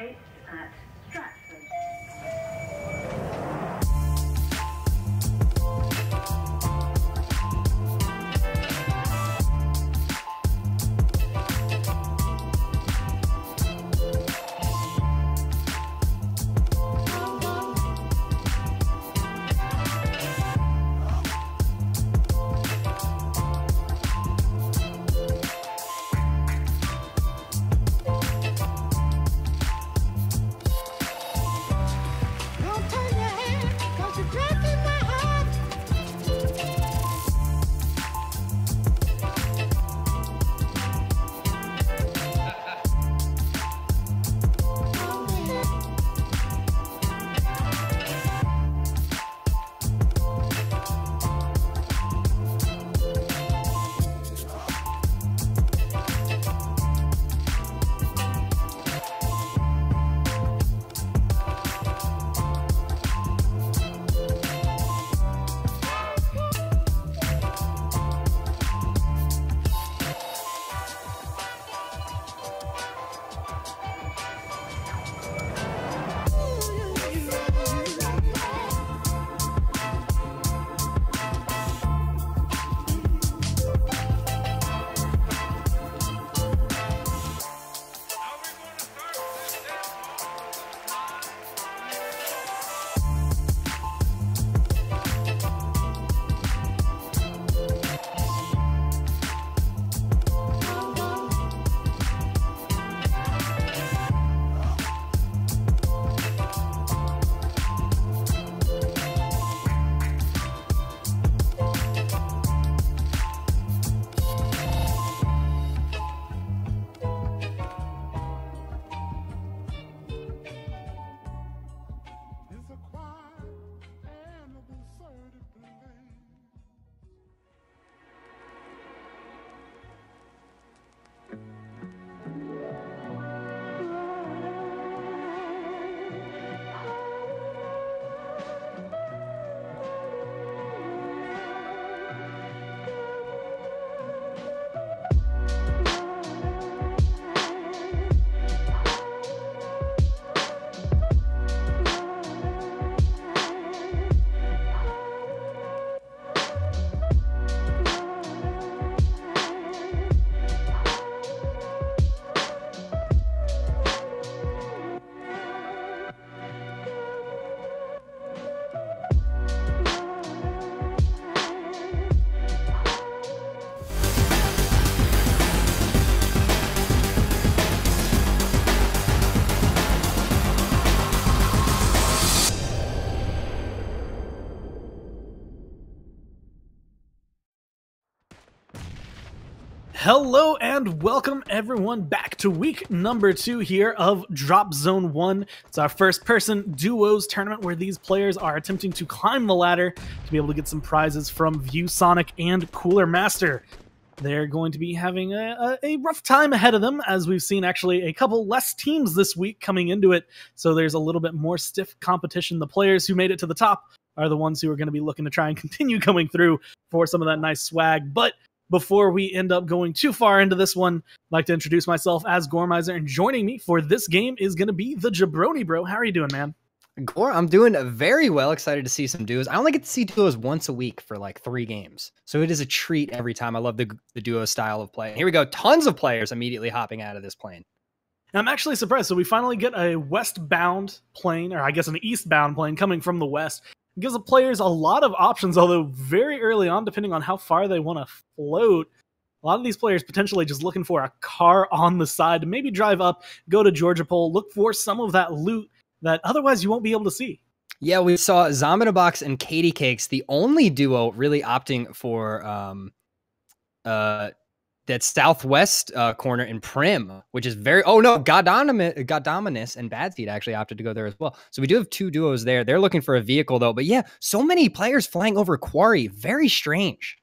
based at Dropzone. Hello and welcome everyone back to week number 2 here of Dropzone 1. It's our first person duos tournament where these players are attempting to climb the ladder to be able to get some prizes from ViewSonic and Cooler Master. They're going to be having a rough time ahead of them, as we've seen actually a couple less teams this week coming into it, so there's a little bit more stiff competition. The players who made it to the top are the ones who are going to be looking to try and continue coming through for some of that nice swag. But before we end up going too far into this one, I'd like to introduce myself as Gormizer, and joining me for this game is going to be the Jabroni Bro. How are you doing, man? Gore, I'm doing very well. Excited to see some duos. I only get to see duos once a week for like 3 games, so it is a treat every time. I love the duo style of play. Here we go. Tons of players immediately hopping out of this plane. I'm actually surprised. So we finally get a westbound plane, or I guess an eastbound plane coming from the west. It gives the players a lot of options, although very early on, depending on how far they want to float, a lot of these players potentially just looking for a car on the side to maybe drive up, go to Georgia Pole, look for some of that loot that otherwise you won't be able to see. Yeah, we saw Zombidabox and Katie Cakes, the only duo really opting for that southwest corner in Prim, which is very... Oh, no, Goddominus and Bad Seed actually opted to go there as well. So we do have 2 duos there. They're looking for a vehicle, though. But yeah, so many players flying over Quarry. Very strange.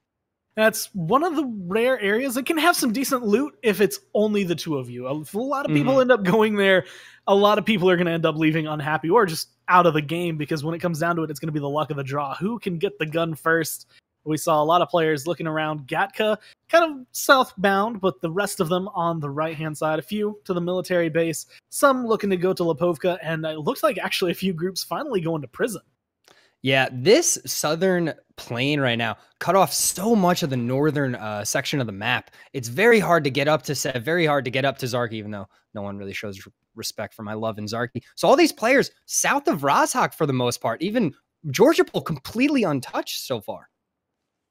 That's one of the rare areas that can have some decent loot if it's only the 2 of you. If a lot of people end up going there, a lot of people are going to end up leaving unhappy or just out of the game, because when it comes down to it, it's going to be the luck of the draw. Who can get the gun first? We saw a lot of players looking around Gatka, kind of southbound, but the rest of them on the right-hand side. A few to the military base, some looking to go to Lipovka, and it looks like actually a few groups finally going to prison. Yeah, this southern plain right now cut off so much of the northern section of the map. It's very hard to get up to Sev, very hard to get up to Zarki, even though no one really shows respect for my love in Zarki. So all these players south of Rozhok for the most part, even Georgia Pole completely untouched so far.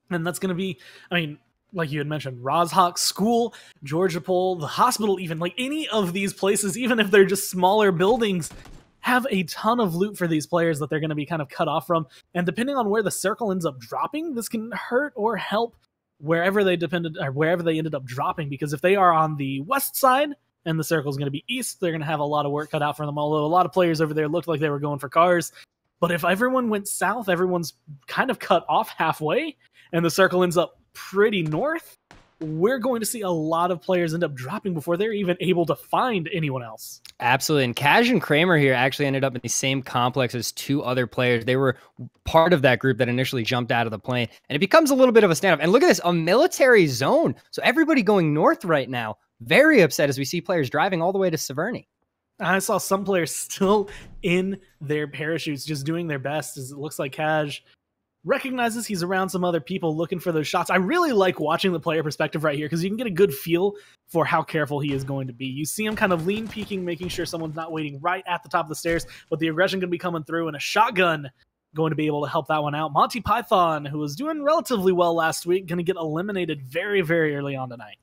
And that's going to be, I mean, like you had mentioned, Rozhok, school, Georgia Pole, the hospital, even like any of these places, even if they're just smaller buildings, have a ton of loot for these players that they're going to be kind of cut off from. And depending on where the circle ends up dropping, this can hurt or help wherever they ended up dropping. Because if they are on the west side and the circle is going to be east, they're going to have a lot of work cut out for them. Although a lot of players over there looked like they were going for cars. But if everyone went south, everyone's kind of cut off halfway, and the circle ends up pretty north, we're going to see a lot of players end up dropping before they're even able to find anyone else. Absolutely. And Kaj and Kramer here actually ended up in the same complex as two other players. They were part of that group that initially jumped out of the plane. And it becomes a little bit of a standoff. And look at this, a military zone. So everybody going north right now, very upset as we see players driving all the way to Severny. I saw some players still in their parachutes, just doing their best, as it looks like Kaj recognizes he's around some other people looking for those shots. I really like watching the player perspective right here because you can get a good feel for how careful he is going to be. You see him kind of lean peeking, making sure someone's not waiting right at the top of the stairs, but the aggression going to be coming through, and a shotgun going to be able to help that one out. Monty Python, who was doing relatively well last week, going to get eliminated very, very early on tonight.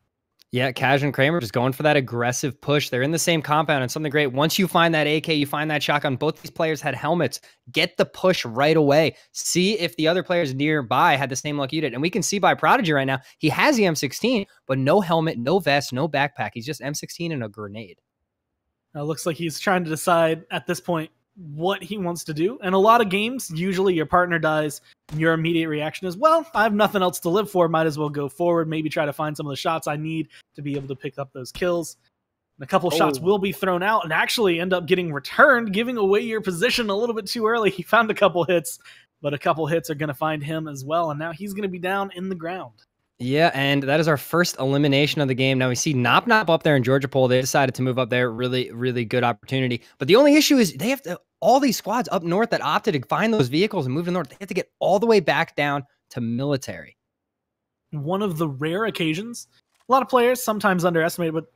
Yeah, Kaj and Kramer just going for that aggressive push. They're in the same compound, and something great. Once you find that AK, you find that shotgun. Both these players had helmets. Get the push right away. See if the other players nearby had the same luck you did. And we can see by Prodigy right now, he has the M16, but no helmet, no vest, no backpack. He's just M16 and a grenade. It looks like he's trying to decide at this point what he wants to do. And a lot of games, usually your partner dies, and your immediate reaction is, well, I have nothing else to live for, might as well go forward, maybe try to find some of the shots I need to be able to pick up those kills. And a couple shots will be thrown out and actually end up getting returned, giving away your position a little bit too early. He found a couple hits, but a couple hits are going to find him as well, and now he's going to be down in the ground. Yeah, and that is our first elimination of the game. Now we see Nop Nop up there in Georgia Pole. They decided to move up there. Really, really good opportunity. But the only issue is they have to, all these squads up north that opted to find those vehicles and move to north, they have to get all the way back down to military. One of the rare occasions, a lot of players sometimes underestimate, but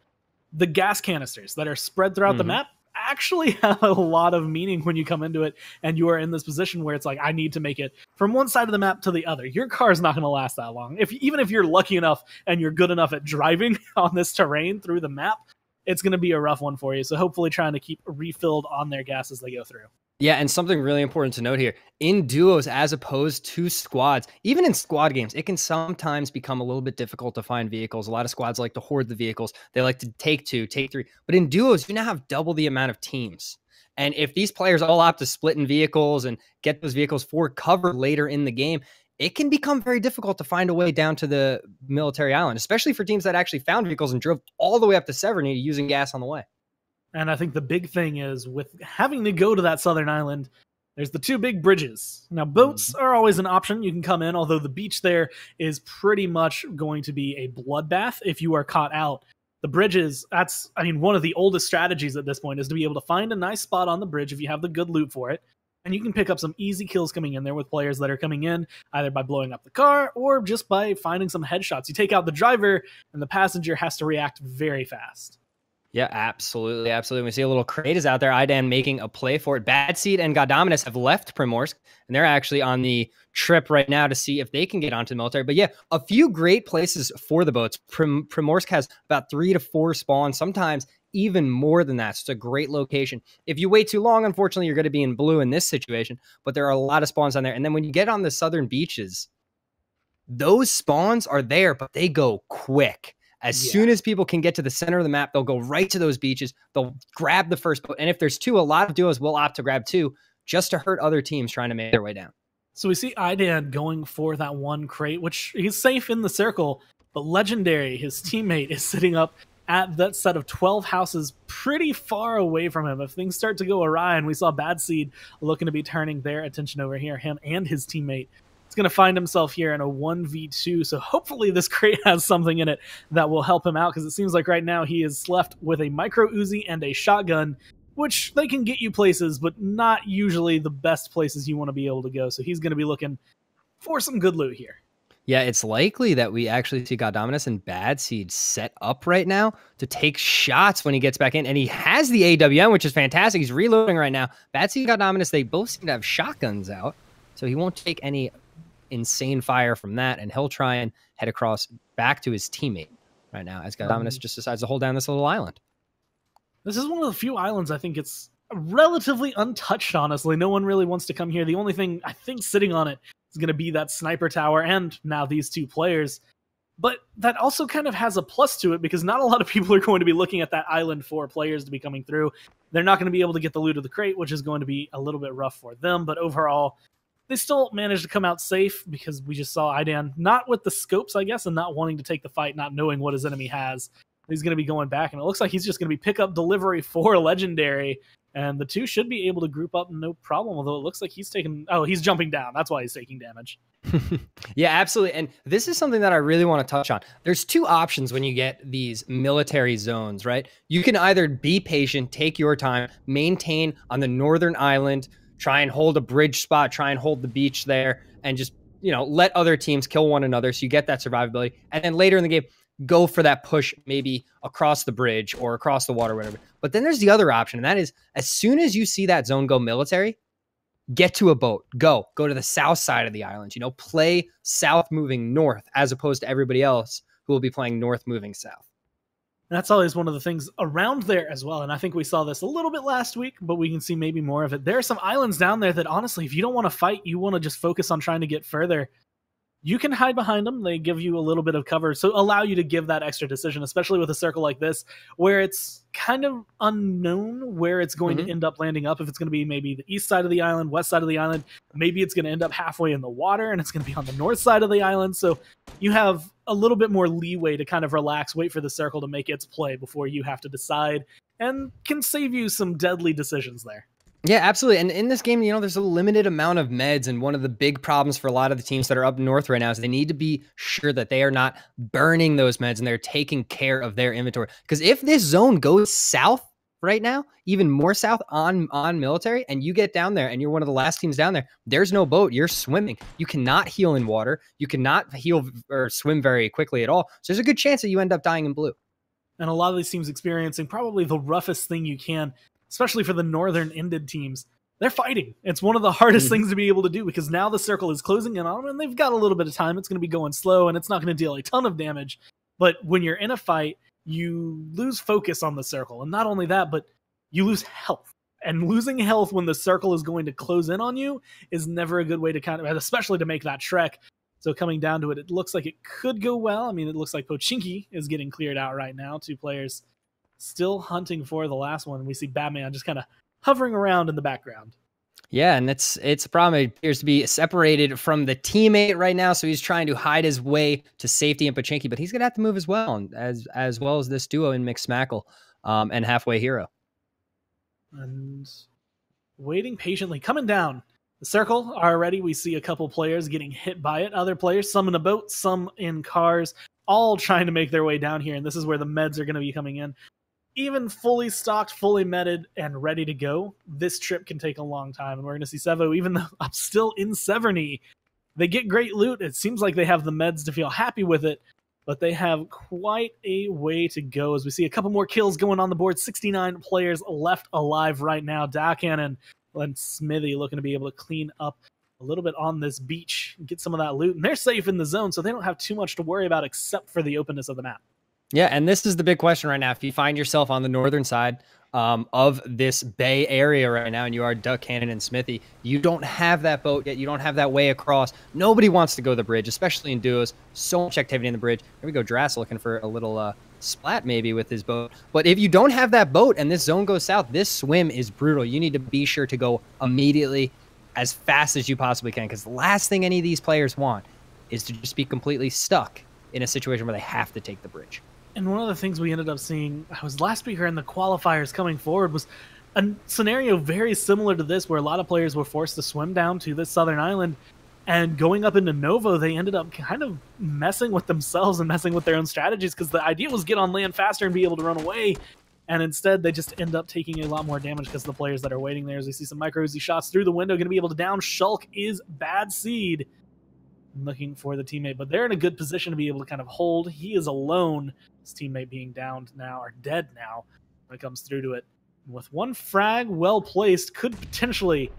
the gas canisters that are spread throughout the map actually have a lot of meaning when you come into it and you are in this position where it's like, I need to make it from one side of the map to the other. Your car's not going to last that long. Even if you're lucky enough and you're good enough at driving on this terrain through the map, it's going to be a rough one for you. So hopefully trying to keep refilled on their gas as they go through. Yeah, and something really important to note here, in duos as opposed to squads, even in squad games, it can sometimes become a little bit difficult to find vehicles. A lot of squads like to hoard the vehicles. They like to take two, take three. But in duos, you now have double the amount of teams. And if these players all opt to split in vehicles and get those vehicles for cover later in the game, it can become very difficult to find a way down to the military island, especially for teams that actually found vehicles and drove all the way up to Severny using gas on the way. And I think the big thing is with having to go to that southern island, there's the two big bridges. Now, boats are always an option. You can come in, although the beach there is pretty much going to be a bloodbath if you are caught out. The bridges, that's, I mean, one of the oldest strategies at this point is to be able to find a nice spot on the bridge if you have the good loot for it. And you can pick up some easy kills coming in there with players that are coming in either by blowing up the car or just by finding some headshots. You take out the driver and the passenger has to react very fast. Yeah, absolutely. Absolutely. We see a little Kratos out there. Idan making a play for it. Bad Seed and Godominus have left Primorsk, and they're actually on the trip right now to see if they can get onto the military. But yeah, a few great places for the boats. Primorsk has about 3 to 4 spawns, sometimes even more than that. So it's a great location. If you wait too long, unfortunately, you're going to be in blue in this situation, but there are a lot of spawns on there. And then when you get on the southern beaches, those spawns are there, but they go quick. As soon as people can get to the center of the map, they'll go right to those beaches. They'll grab the first boat. And if there's 2, a lot of duos will opt to grab 2 just to hurt other teams trying to make their way down. So we see Idan going for that one crate, which he's safe in the circle, but Legendary, his teammate, is sitting up at that set of 12 houses pretty far away from him. If things start to go awry, and we saw Bad Seed looking to be turning their attention over here, him and his teammate, it's going to find himself here in a 1v2. So hopefully this crate has something in it that will help him out, because it seems like right now he is left with a micro Uzi and a shotgun, which they can get you places, but not usually the best places you want to be able to go. So he's going to be looking for some good loot here. Yeah, it's likely that we actually see Goddominus and Bad Seed set up right now to take shots when he gets back in. And he has the AWM, which is fantastic. He's reloading right now. Bad Seed and Goddominus, they both seem to have shotguns out. So he won't take any insane fire from that. And he'll try and head across back to his teammate right now as Goddominus just decides to hold down this little island. This is one of the few islands I think it's relatively untouched, honestly. No one really wants to come here. The only thing I think sitting on it is going to be that sniper tower and now these two players. But that also kind of has a plus to it, because not a lot of people are going to be looking at that island for players to be coming through. They're not going to be able to get the loot of the crate, which is going to be a little bit rough for them. But overall, they still managed to come out safe, because we just saw Idan not with the scopes, I guess, and not wanting to take the fight, not knowing what his enemy has. He's going to be going back, and it looks like he's just going to be pick up delivery for Legendary. And the two should be able to group up no problem, although it looks like he's taking... Oh, he's jumping down. That's why he's taking damage. Yeah, absolutely. And this is something that I really want to touch on. There's two options when you get these military zones, right? You can either be patient, take your time, maintain on the northern island, try and hold a bridge spot, try and hold the beach there, and just, you know, let other teams kill one another so you get that survivability. And then later in the game, go for that push, maybe across the bridge or across the water, whatever. But then there's the other option, and that is, as soon as you see that zone go military, get to a boat, go to the south side of the island, you know, play south moving north, as opposed to everybody else who will be playing north moving south. That's always one of the things around there as well. And I think we saw this a little bit last week, but we can see maybe more of it. There are some islands down there that honestly, if you don't want to fight, you want to just focus on trying to get further, you can hide behind them. They give you a little bit of cover, so allow you to give that extra decision, especially with a circle like this, where it's kind of unknown where it's going to end up landing up. If it's going to be maybe the east side of the island, west side of the island, maybe it's going to end up halfway in the water, and it's going to be on the north side of the island. So you have a little bit more leeway to kind of relax, wait for the circle to make its play before you have to decide, and can save you some deadly decisions there. Yeah, absolutely. And in this game, you know, there's a limited amount of meds. And one of the big problems for a lot of the teams that are up north right now is they need to be sure that they are not burning those meds and they're taking care of their inventory. Because if this zone goes south right now, even more south on military, and you get down there and you're one of the last teams down there, there's no boat. You're swimming. You cannot heal in water. You cannot heal or swim very quickly at all. So there's a good chance that you end up dying in blue. And a lot of these teams experiencing probably the roughest thing you can, especially for the northern ended teams. They're fighting. It's one of the hardest things to be able to do, because now the circle is closing in on them and they've got a little bit of time. It's going to be going slow and it's not going to deal a ton of damage. But when you're in a fight, you lose focus on the circle. And not only that, but you lose health. And losing health when the circle is going to close in on you is never a good way to kind of, especially to make that trek. So coming down to it, it looks like it could go well. I mean, it looks like Pochinki is getting cleared out right now. Two players still hunting for the last one. We see Batman just kind of hovering around in the background. Yeah, and it's a problem. It appears to be separated from the teammate right now, so he's trying to hide his way to safety in Pochinki, but he's going to have to move as well, as well as this duo in McSmackle and Halfway Hero. And waiting patiently, coming down the circle already. We see a couple players getting hit by it. Other players, some in a boat, some in cars, all trying to make their way down here, and this is where the meds are going to be coming in. Even fully stocked, fully meted, and ready to go, this trip can take a long time. And we're going to see Sevo, even though I'm still in Severny, they get great loot. It seems like they have the meds to feel happy with it, but they have quite a way to go as we see a couple more kills going on the board. 69 players left alive right now. Dacannon and Smithy looking to be able to clean up a little bit on this beach and get some of that loot. And they're safe in the zone, so they don't have too much to worry about except for the openness of the map. Yeah, and this is the big question right now. If you find yourself on the northern side of this bay area right now, and you are Duck Cannon and Smithy, you don't have that boat yet. You don't have that way across. Nobody wants to go the bridge, especially in duos. So much activity in the bridge. Here we go, Drass looking for a little splat maybe with his boat. But if you don't have that boat and this zone goes south, this swim is brutal. You need to be sure to go immediately as fast as you possibly can, because the last thing any of these players want is to just be completely stuck in a situation where they have to take the bridge. And one of the things we ended up seeing, I was last week in the qualifiers coming forward, was a scenario very similar to this, where a lot of players were forced to swim down to this southern island, And going up into Novo, they ended up kind of messing with themselves and messing with their own strategies, because the idea was get on land faster and be able to run away. And instead, they just end up taking a lot more damage because of the players that are waiting there. As we see some micro Uzi shots through the window, going to be able to down. Shulk is bad seed, looking for the teammate, but they're in a good position to be able to kind of hold. He is alone, his teammate being downed now, or dead now, when it comes through to it. With one frag well placed, could potentially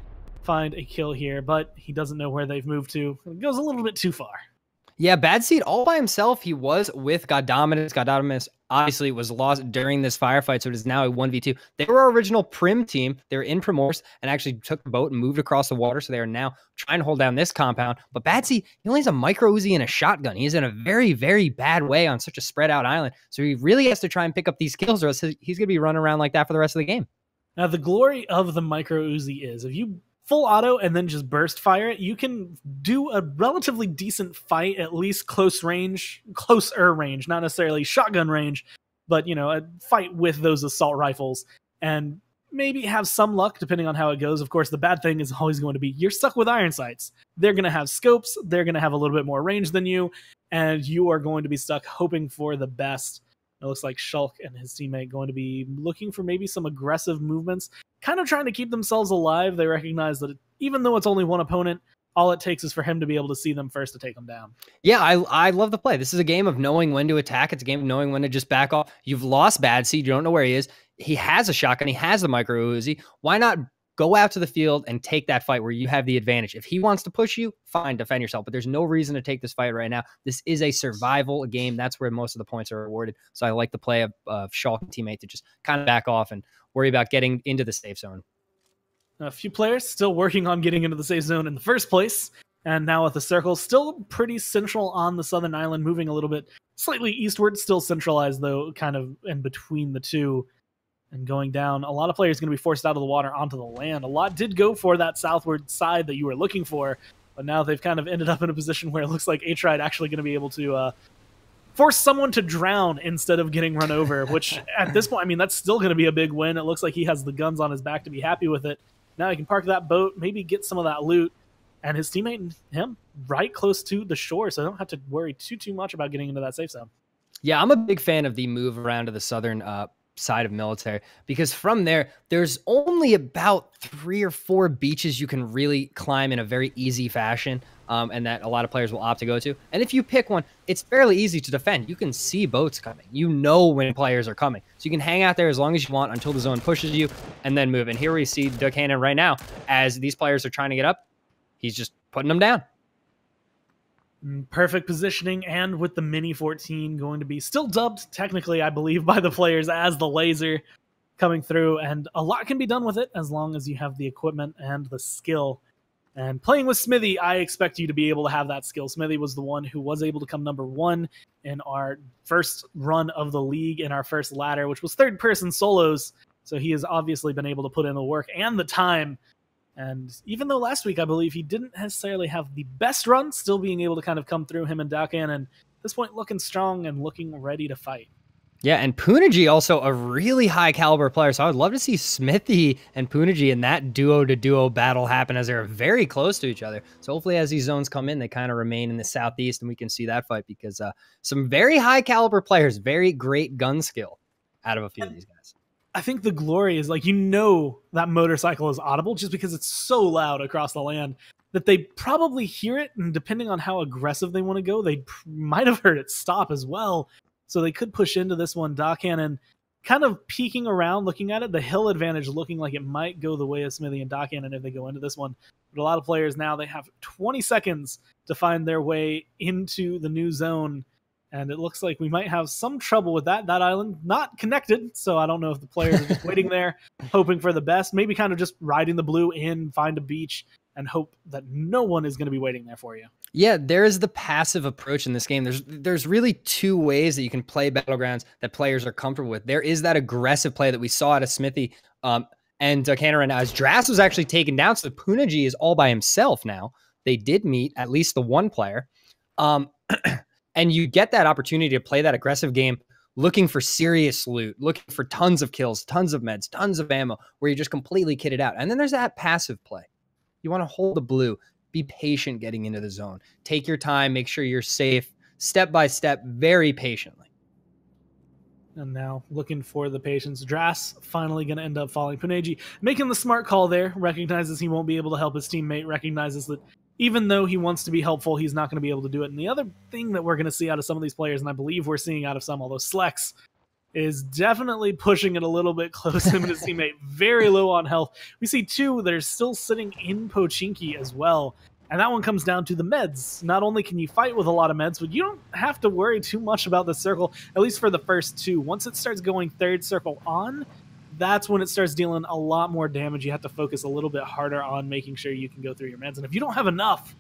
find a kill here, but he doesn't know where they've moved to. It goes a little bit too far. Yeah, Bad Seed all by himself. He was with Goddominus. Goddominus obviously was lost during this firefight, so it is now a 1v2. They were our original Prim team. They were in Primorse and actually took the boat and moved across the water, so they are now trying to hold down this compound. But Bad Seed, he only has a micro Uzi and a shotgun. He's in a very, very bad way on such a spread out island, so he really has to try and pick up these kills, or else he's going to be running around like that for the rest of the game. Now, the glory of the micro Uzi is if you full auto and then just burst fire it, you can do a relatively decent fight, at least closer range, not necessarily shotgun range, but, you know, a fight with those assault rifles, and maybe have some luck depending on how it goes. Of course, the bad thing is always going to be you're stuck with iron sights. They're going to have scopes, they're going to have a little bit more range than you, and you are going to be stuck hoping for the best. It looks like Shulk and his teammate going to be looking for maybe some aggressive movements, kind of trying to keep themselves alive. They recognize that even though it's only one opponent, all it takes is for him to be able to see them first to take them down. Yeah, I love the play. This is a game of knowing when to attack. It's a game of knowing when to just back off. You've lost Bad Seed. You don't know where he is. He has a shotgun. He has the micro Uzi. Why not go out to the field and take that fight where you have the advantage? If he wants to push you, fine, defend yourself. But there's no reason to take this fight right now. This is a survival game. That's where most of the points are awarded. So I like the play of Shulk and teammate to just kind of back off and worry about getting into the safe zone. A few players still working on getting into the safe zone in the first place. And now with the circle, still pretty central on the southern island, moving a little bit slightly eastward, still centralized though, kind of in between the two. And going down, a lot of players going to be forced out of the water onto the land. A lot did go for that southward side that you were looking for, but now they've kind of ended up in a position where it looks like Atride actually going to be able to force someone to drown instead of getting run over, which at this point, I mean, that's still going to be a big win. It looks like he has the guns on his back to be happy with it. Now he can park that boat, maybe get some of that loot, and his teammate and him right close to the shore, so I don't have to worry too much about getting into that safe zone. Yeah, I'm a big fan of the move around to the southern side of military, because from there's only about 3 or 4 beaches you can really climb in a very easy fashion, and that a lot of players will opt to go to. And if you pick one, it's fairly easy to defend. You can see boats coming. You know when players are coming. So you can hang out there as long as you want until the zone pushes you and then move. And here we see Duck Cannon right now as these players are trying to get up. He's just putting them down. Perfect positioning, and with the Mini 14 going to be still dubbed, technically, I believe, by the players as the laser coming through, and a lot can be done with it as long as you have the equipment and the skill. And playing with Smithy, I expect you to be able to have that skill. Smithy was the one who was able to come #1 in our first run of the league in our first ladder, which was third-person solos, so he has obviously been able to put in the work and the time. And even though last week, I believe he didn't necessarily have the best run, still being able to kind of come through him and Dakan, and at this point looking strong and looking ready to fight. Yeah, and Puniji also a really high caliber player, so I would love to see Smithy and Puniji in that duo-to-duo battle happen, as they're very close to each other. So hopefully as these zones come in, they kind of remain in the southeast and we can see that fight, because some very high caliber players, very great gun skill out of a few of these guys. I think the glory is, like, you know that motorcycle is audible just because it's so loud across the land that they probably hear it, and depending on how aggressive they want to go, they might have heard it stop as well. So they could push into this one. Dakan kind of peeking around, looking at it. The hill advantage looking like it might go the way of Smithy and Dakan if they go into this one. But a lot of players now, they have 20 seconds to find their way into the new zone. And it looks like we might have some trouble with that. That island not connected, so I don't know if the players are just waiting there, hoping for the best. Maybe kind of just riding the blue in, find a beach, and hope that no one is going to be waiting there for you. Yeah, there is the passive approach in this game. There's really 2 ways that you can play Battlegrounds that players are comfortable with. There is that aggressive play that we saw out of Smithy and Cannon right now, as Dras was actually taken down, so Puniji is all by himself now. They did meet at least the one player. And you get that opportunity to play that aggressive game, looking for serious loot, looking for tons of kills, tons of meds, tons of ammo, where you're just completely kitted out. And then there's that passive play. You want to hold the blue, be patient getting into the zone. Take your time, make sure you're safe, step by step, very patiently. And now looking for the patience. Dras finally going to end up falling. Puneji making the smart call there, recognizes he won't be able to help his teammate, recognizes that even though he wants to be helpful, he's not going to be able to do it. And the other thing that we're going to see out of some of these players, and I believe we're seeing out of some, although Slex is definitely pushing it a little bit close. Him and his teammate very low on health. We see two that are still sitting in Pochinki as well. And that one comes down to the meds. Not only can you fight with a lot of meds, but you don't have to worry too much about the circle, at least for the first two. Once it starts going third circle on, that's when it starts dealing a lot more damage. You have to focus a little bit harder on making sure you can go through your meds. And if you don't have enough,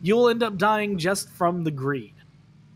you'll end up dying just from the greed.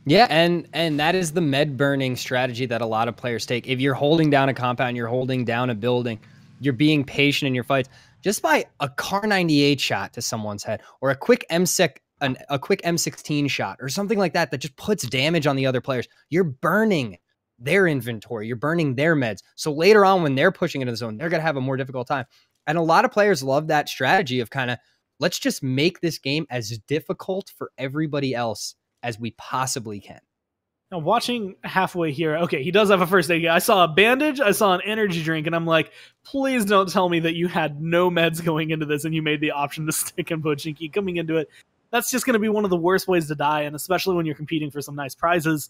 Yeah, and that is the med burning strategy that a lot of players take. If you're holding down a compound, you're holding down a building, you're being patient in your fights, just by a Car 98 shot to someone's head or a quick M16 shot or something like that just puts damage on the other players, you're burning their inventory, you're burning their meds. So later on when they're pushing into the zone, they're going to have a more difficult time. And a lot of players love that strategy of kind of, let's just make this game as difficult for everybody else as we possibly can. Now, watching halfway here, okay, he does have a first aid. I saw a bandage, I saw an energy drink, and I'm like, please don't tell me that you had no meds going into this and you made the option to stick in Pochinki coming into it. That's just going to be one of the worst ways to die, and especially when you're competing for some nice prizes,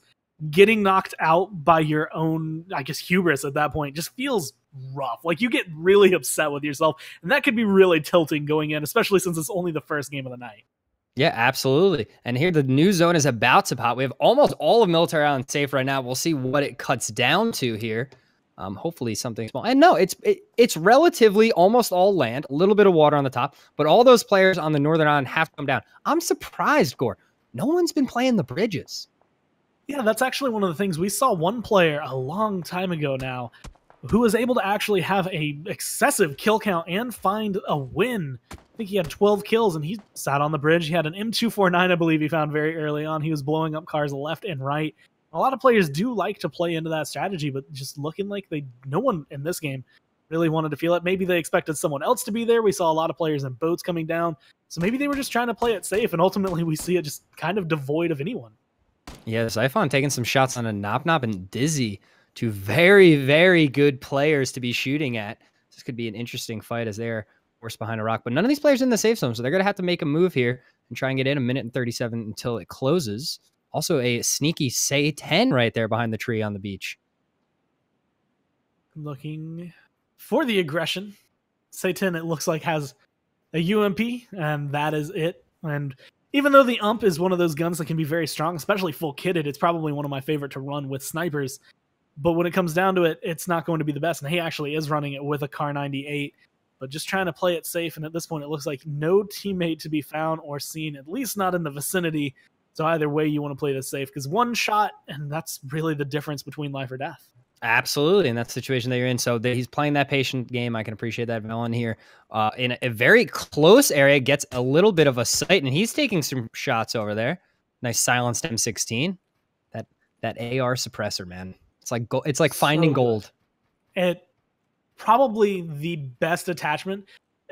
getting knocked out by your own, I guess, hubris at that point just feels rough. Like, you get really upset with yourself, and that could be really tilting going in, especially since it's only the first game of the night. Yeah, absolutely. And here the new zone is about to pop. We have almost all of Military Island safe right now. We'll see what it cuts down to here. Hopefully something small. And no, it's relatively almost all land, a little bit of water on the top, but all those players on the Northern Island have to come down. I'm surprised, Gore. No one's been playing the bridges. Yeah, that's actually one of the things. We saw one player a long time ago now who was able to actually have a excessive kill count and find a win. I think he had 12 kills, and he sat on the bridge. He had an M249, I believe he found very early on. He was blowing up cars left and right. A lot of players do like to play into that strategy, but just looking like no one in this game really wanted to feel it. Maybe they expected someone else to be there. We saw a lot of players in boats coming down, so maybe they were just trying to play it safe, and ultimately we see it just kind of devoid of anyone. Yeah, Zyphon taking some shots on a Nop Nop and Dizzy, two very, very good players to be shooting at. This could be an interesting fight as they're forced behind a rock, but none of these players in the safe zone, so they're going to have to make a move here and try and get in 1 minute and 37 until it closes. Also a sneaky Say 10 right there behind the tree on the beach. Looking for the aggression. Say 10, it looks like, has a UMP, and that is it. And even though the UMP is one of those guns that can be very strong, especially full kitted, it's probably one of my favorite to run with snipers. But when it comes down to it, it's not going to be the best. And he actually is running it with a Car 98. But just trying to play it safe, and at this point it looks like no teammate to be found or seen, at least not in the vicinity. So either way you want to play this safe, because one shot, and that's really the difference between life or death. Absolutely, in that situation that you're in. So he's playing that patient game. I can appreciate that. Velen here in a very close area gets a little bit of a sight, and he's taking some shots over there. Nice silenced M16. That AR suppressor, man. It's like finding gold. It probably the best attachment,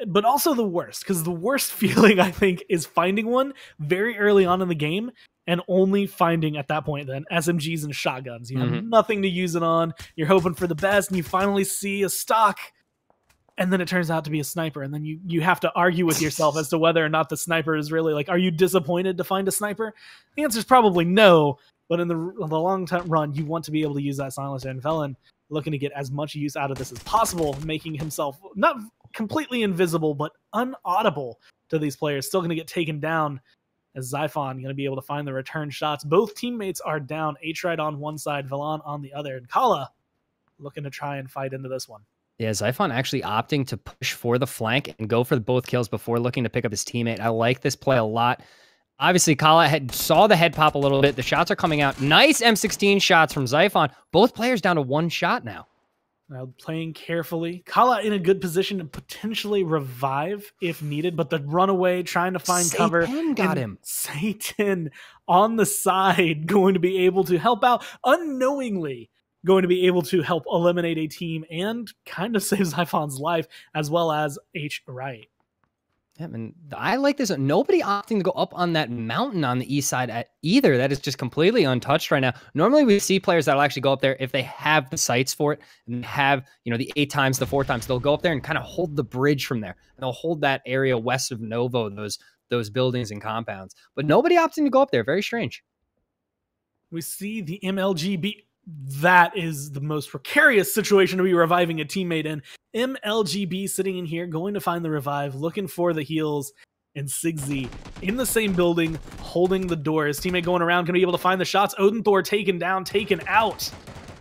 but also the worst, because the worst feeling, I think, is finding one very early on in the game and only finding at that point then SMGs and shotguns. You have nothing to use it on. You're hoping for the best, and you finally see a stock, and then it turns out to be a sniper, and then you have to argue with yourself as to whether or not the sniper is really, like, are you disappointed to find a sniper? The answer is probably no, but in the long run, you want to be able to use that silencer, and Velen looking to get as much use out of this as possible, making himself not completely invisible, but unaudible to these players. Still going to get taken down as Zyphon going to be able to find the return shots. Both teammates are down. H-Ride on one side, Velen on the other, and Kala looking to try and fight into this one. Yeah, Zyphon actually opting to push for the flank and go for both kills before looking to pick up his teammate. I like this play a lot. Obviously, Kala saw the head pop a little bit. The shots are coming out. Nice M16 shots from Zyphon. Both players down to one shot now. Now playing carefully. Kala in a good position to potentially revive if needed, but the runaway trying to find cover. Say 10 got him. Say 10 on the side going to be able to help out unknowingly. Going to be able to help eliminate a team and kind of save Zyphon's life, as well as H. Right. Yeah, and I like this. Nobody opting to go up on that mountain on the east side at either. That is just completely untouched right now. Normally, we see players that'll actually go up there if they have the sights for it and have, the 8 times, the 4 times. They'll go up there and kind of hold the bridge from there. And they'll hold that area west of Novo, those buildings and compounds. But nobody opting to go up there. Very strange. We see the MLGB. That is the most precarious situation to be reviving a teammate in. MLGB sitting in here, going to find the revive, looking for the heals, and Sigzy in the same building, holding the door. His teammate going around, going to be able to find the shots. Odin Thor taken down, taken out.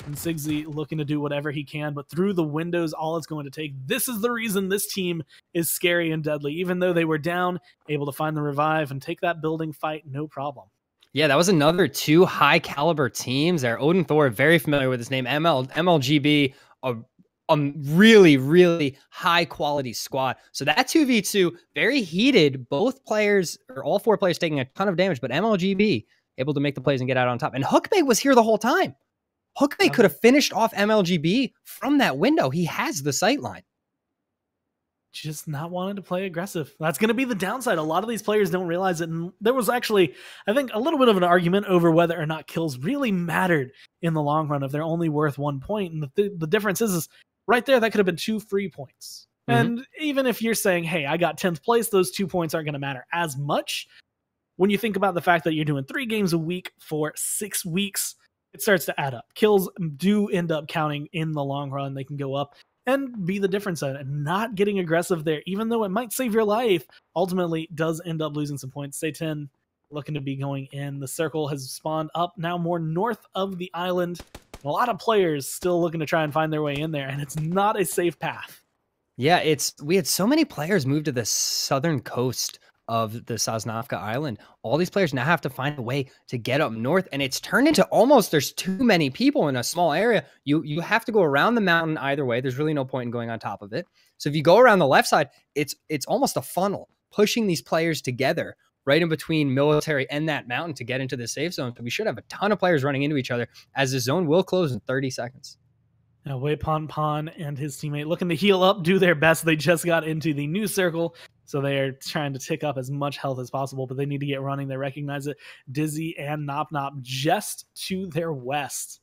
And Sigzy looking to do whatever he can, but through the windows, all it's going to take. This is the reason this team is scary and deadly. Even though they were down, able to find the revive and take that building fight, no problem. Yeah, that was another 2 high caliber teams there. Odin Thor, very familiar with his name. MLGB, a really, really high quality squad. So that 2v2, very heated. Both players, or all 4 players, taking a ton of damage, but MLGB able to make the plays and get out on top. And Hookbay was here the whole time. Hookbay could have finished off MLGB from that window. He has the sight line. Just not wanting to play aggressive. That's going to be the downside. A lot of these players don't realize it. And there was actually, I think, a little bit of an argument over whether or not kills really mattered in the long run if they're only worth 1 point. And the difference is right there, that could have been 2 free points. Mm-hmm. And even if you're saying, hey, I got 10th place, those 2 points aren't going to matter as much. When you think about the fact that you're doing 3 games a week for 6 weeks, it starts to add up. Kills do end up counting in the long run. They can go up and be the difference in it. And not getting aggressive there, even though it might save your life, ultimately does end up losing some points. Stay 10, looking to be going in. The circle has spawned up now more north of the island. A lot of players still looking to try and find their way in there, and it's not a safe path. Yeah, we had so many players move to the southern coast of the Sosnovka Island. All these players now have to find a way to get up north, and it's turned into almost, there's too many people in a small area. You have to go around the mountain either way. There's really no point in going on top of it. So if you go around the left side, it's almost a funnel, pushing these players together right in between military and that mountain to get into the safe zone. So we should have a ton of players running into each other, as the zone will close in 30 seconds. Now, Wei Pon Pon and his teammate looking to heal up, do their best. They just got into the new circle, so they are trying to tick up as much health as possible, but they need to get running. They recognize it. Dizzy and Nop Nop just to their west.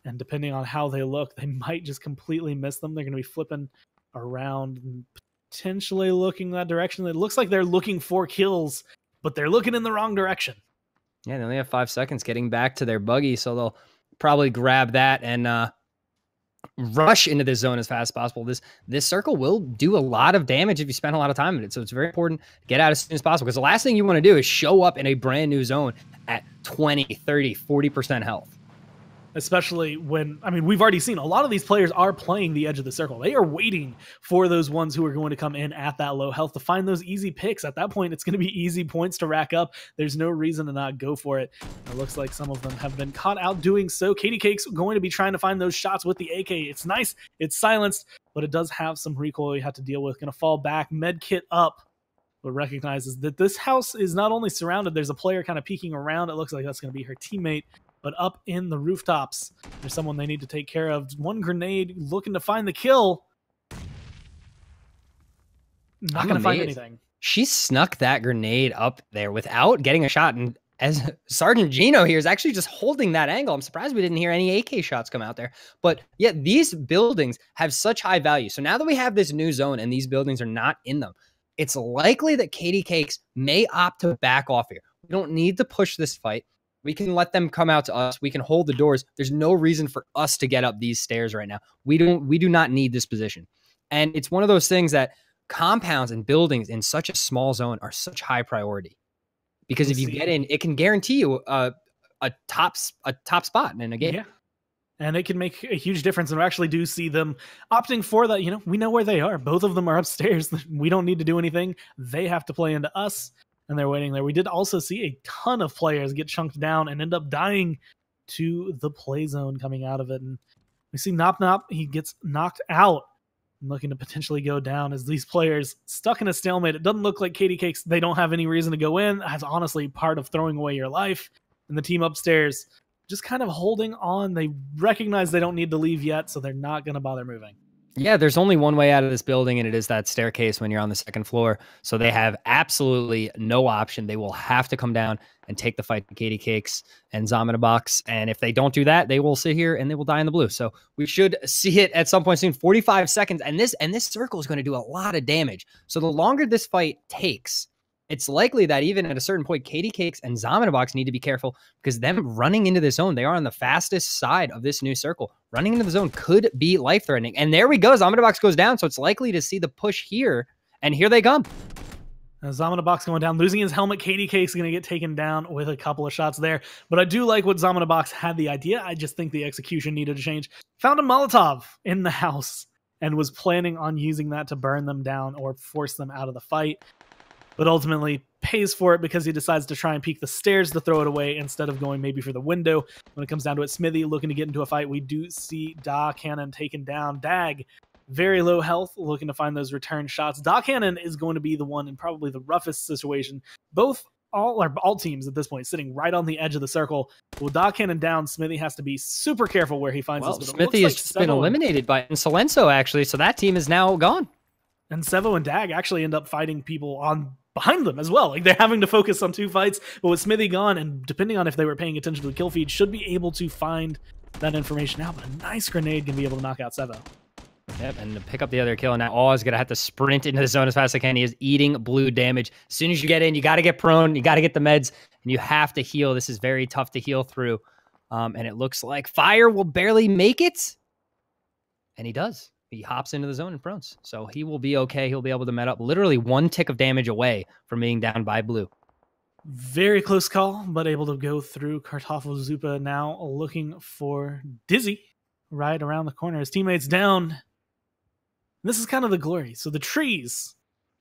And depending on how they look, they might just completely miss them. They're going to be flipping around and potentially looking that direction. It looks like they're looking for kills, but they're looking in the wrong direction. Yeah, they only have 5 seconds getting back to their buggy, so they'll probably grab that and rush into this zone as fast as possible. This circle will do a lot of damage if you spend a lot of time in it. So it's very important to get out as soon as possible, because the last thing you want to do is show up in a brand new zone at 20, 30, 40% health. Especially when, I mean, we've already seen a lot of these players are playing the edge of the circle. They are waiting for those ones who are going to come in at that low health to find those easy picks. At that point, it's going to be easy points to rack up. There's no reason to not go for it. It looks like some of them have been caught out doing so. Katie Cake's going to be trying to find those shots with the AK. It's nice. It's silenced, but it does have some recoil you have to deal with. Going to fall back, med kit up, but recognizes that this house is not only surrounded, there's a player kind of peeking around. It looks like that's going to be her teammate. But up in the rooftops, there's someone they need to take care of. One grenade looking to find the kill. Not going to find anything. She snuck that grenade up there without getting a shot. And as Sergeant Gino here is actually just holding that angle. I'm surprised we didn't hear any AK shots come out there. But yeah, these buildings have such high value. So now that we have this new zone and these buildings are not in them, it's likely that Katie Cakes may opt to back off here. We don't need to push this fight. We can let them come out to us. We can hold the doors. There's no reason for us to get up these stairs right now. We do not need this position. And it's one of those things that compounds and buildings in such a small zone are such high priority. Because if you get in, it can guarantee you a top spot in a game. Yeah. And it can make a huge difference. And we actually do see them opting for that. You know, we know where they are. Both of them are upstairs. We don't need to do anything. They have to play into us. And they're waiting there. We did also see a ton of players get chunked down and end up dying to the play zone coming out of it. And we see Nop Nop, he gets knocked out and looking to potentially go down as these players stuck in a stalemate. It doesn't look like Katie Cakes, they don't have any reason to go in. That's honestly part of throwing away your life. And the team upstairs just kind of holding on. They recognize they don't need to leave yet, so they're not going to bother moving. Yeah, there's only one way out of this building, and it is that staircase when you're on the second floor. So they have absolutely no option. They will have to come down and take the fight to Katie Cakes and Zomina. And if they don't do that, they will sit here and they will die in the blue. So we should see it at some point soon. 45 seconds, and this circle is going to do a lot of damage. So the longer this fight takes, it's likely that even at a certain point, Katie Cakes and Zomina need to be careful because them running into the zone, they are on the fastest side of this new circle. Running into the zone could be life-threatening. And there we go. Zomina goes down, so it's likely to see the push here. And here they come. Zomina going down, losing his helmet. Katie Cakes going to get taken down with a couple of shots there. But I do like what Zomina had the idea. I just think the execution needed to change. Found a Molotov in the house and was planning on using that to burn them down or force them out of the fight. But ultimately pays for it because he decides to try and peek the stairs to throw it away instead of going maybe for the window. When it comes down to it, Smithy looking to get into a fight. We do see Da Cannon taken down. Dag, very low health, looking to find those return shots. Da Cannon is going to be the one in probably the roughest situation. All teams at this point sitting right on the edge of the circle. With Da Cannon down, Smithy has to be super careful where he finds this. Smithy has been eliminated by Insolenzo, actually, so that team is now gone. And Sevo and Dag actually end up fighting people behind them as well. Like, they're having to focus on two fights, but with Smithy gone, and depending on if they were paying attention to the kill feed, should be able to find that information out. But a nice grenade can be able to knock out Sevo. Yep, and to pick up the other kill, and now Awe is going to have to sprint into the zone as fast as I can. He is eating blue damage. As soon as you get in, you got to get prone, you got to get the meds, and you have to heal. This is very tough to heal through. And it looks like Fire will barely make it. And he does. He hops into the zone and prones. So he will be okay. He'll be able to med up literally one tick of damage away from being down by blue. Very close call, but able to go through. Kartoffelsuppe now looking for Dizzy right around the corner. His teammates down. This is kind of the glory. So the trees,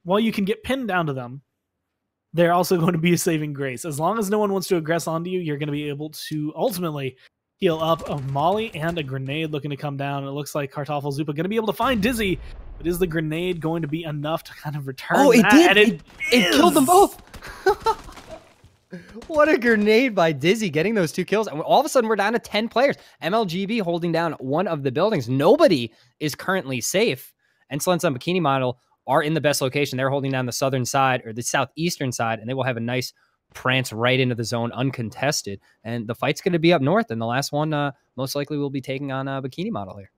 while you can get pinned down to them, they're also going to be a saving grace. As long as no one wants to aggress onto you, you're going to be able to ultimately heal up. A Molly and a grenade looking to come down. It looks like Kartoffelsuppe going to be able to find Dizzy. But is the grenade going to be enough to kind of return? Oh, it that? did! It killed them both! What a grenade by Dizzy, getting those two kills. And all of a sudden, we're down to 10 players. MLGB holding down one of the buildings. Nobody is currently safe. And Insolenzo and Bikini Model are in the best location. They're holding down the southern side, or the southeastern side, and they will have a nice prance right into the zone uncontested. And the fight's going to be up north, and the last one most likely will be taking on Bikini Model here.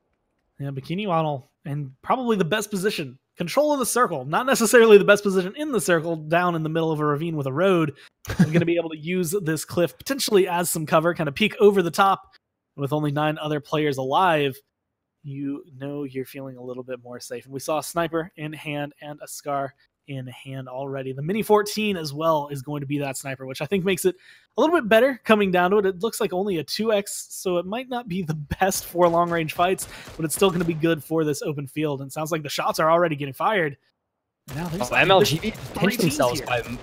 Yeah, Bikini Model, and probably the best position. Control of the circle. Not necessarily the best position in the circle, down in the middle of a ravine with a road. We're going to be able to use this cliff potentially as some cover, kind of peek over the top. With only 9 other players alive, you know you're feeling a little bit more safe. And we saw a sniper in hand and a Scar in hand already. The Mini 14 as well is going to be that sniper, which I think makes it a little bit better coming down to it. It looks like only a 2x, so it might not be the best for long-range fights, but it's still going to be good for this open field. And it sounds like the shots are already getting fired. Now MLGB pinched themselves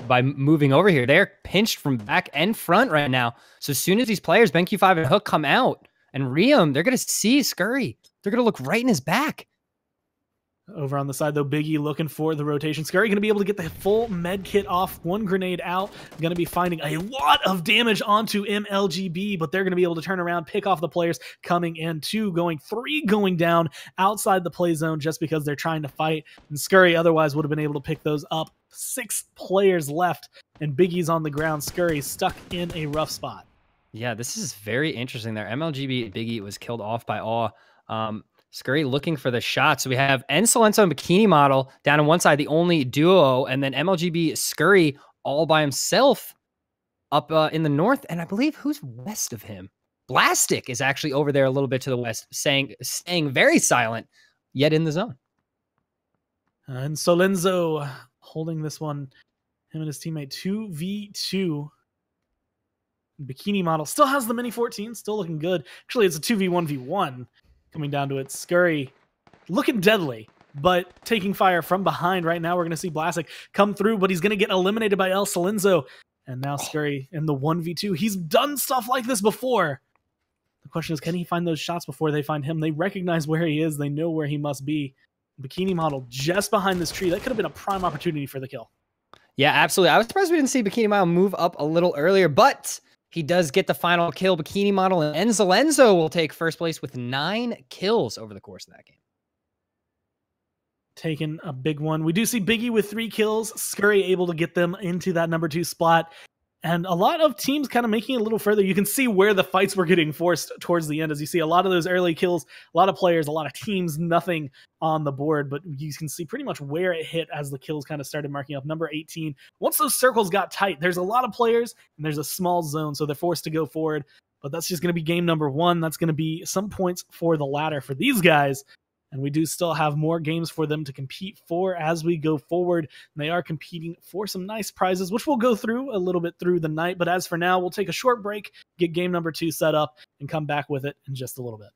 by moving over here. They're pinched from back and front right now. So as soon as these players, BenQ5 and Hook, come out and Riem, they're going to see Scurry. They're going to look right in his back. Over on the side, though, Biggie looking for the rotation. Scurry going to be able to get the full med kit off. One grenade out. Going to be finding a lot of damage onto MLGB, but they're going to be able to turn around, pick off the players coming in. 2 going, 3 going down outside the play zone just because they're trying to fight. And Scurry otherwise would have been able to pick those up. 6 players left, and Biggie's on the ground. Scurry stuck in a rough spot. Yeah, this is very interesting there. MLGB Biggie was killed off by Awe. Scurry looking for the shots. So we have Insolenzo and Bikini Model down on one side, the only duo, and then MLGB Scurry all by himself up in the north. And I believe who's west of him? Blastic is actually over there a little bit to the west, staying very silent, yet in the zone. And Solenzo holding this one, him and his teammate 2v2. Bikini Model still has the Mini 14, still looking good. Actually, it's a 2v1v1 coming down to it. Scurry looking deadly, but taking fire from behind right now. We're going to see Blastic come through, but he's going to get eliminated by El Solenzo. And now Scurry in the 1v2. He's done stuff like this before. The question is, can he find those shots before they find him? They recognize where he is. They know where he must be. Bikini Model just behind this tree. That could have been a prime opportunity for the kill. Yeah, absolutely. I was surprised we didn't see Bikini Model move up a little earlier, but he does get the final kill. Bikini Model and Insolenzo will take first place with 9 kills over the course of that game. taking a big one. We do see Biggie with 3 kills, Scurry able to get them into that number 2 spot. And a lot of teams kind of making it a little further. You can see where the fights were getting forced towards the end, as you see a lot of those early kills, a lot of players, a lot of teams, nothing on the board. But you can see pretty much where it hit as the kills kind of started marking up. Number 18, once those circles got tight, there's a lot of players and there's a small zone, so they're forced to go forward. But that's just going to be game number 1. That's going to be some points for the ladder for these guys. And we do still have more games for them to compete for as we go forward. And they are competing for some nice prizes, which we'll go through a little bit through the night. But as for now, we'll take a short break, get game number 2 set up, and come back with it in just a little bit.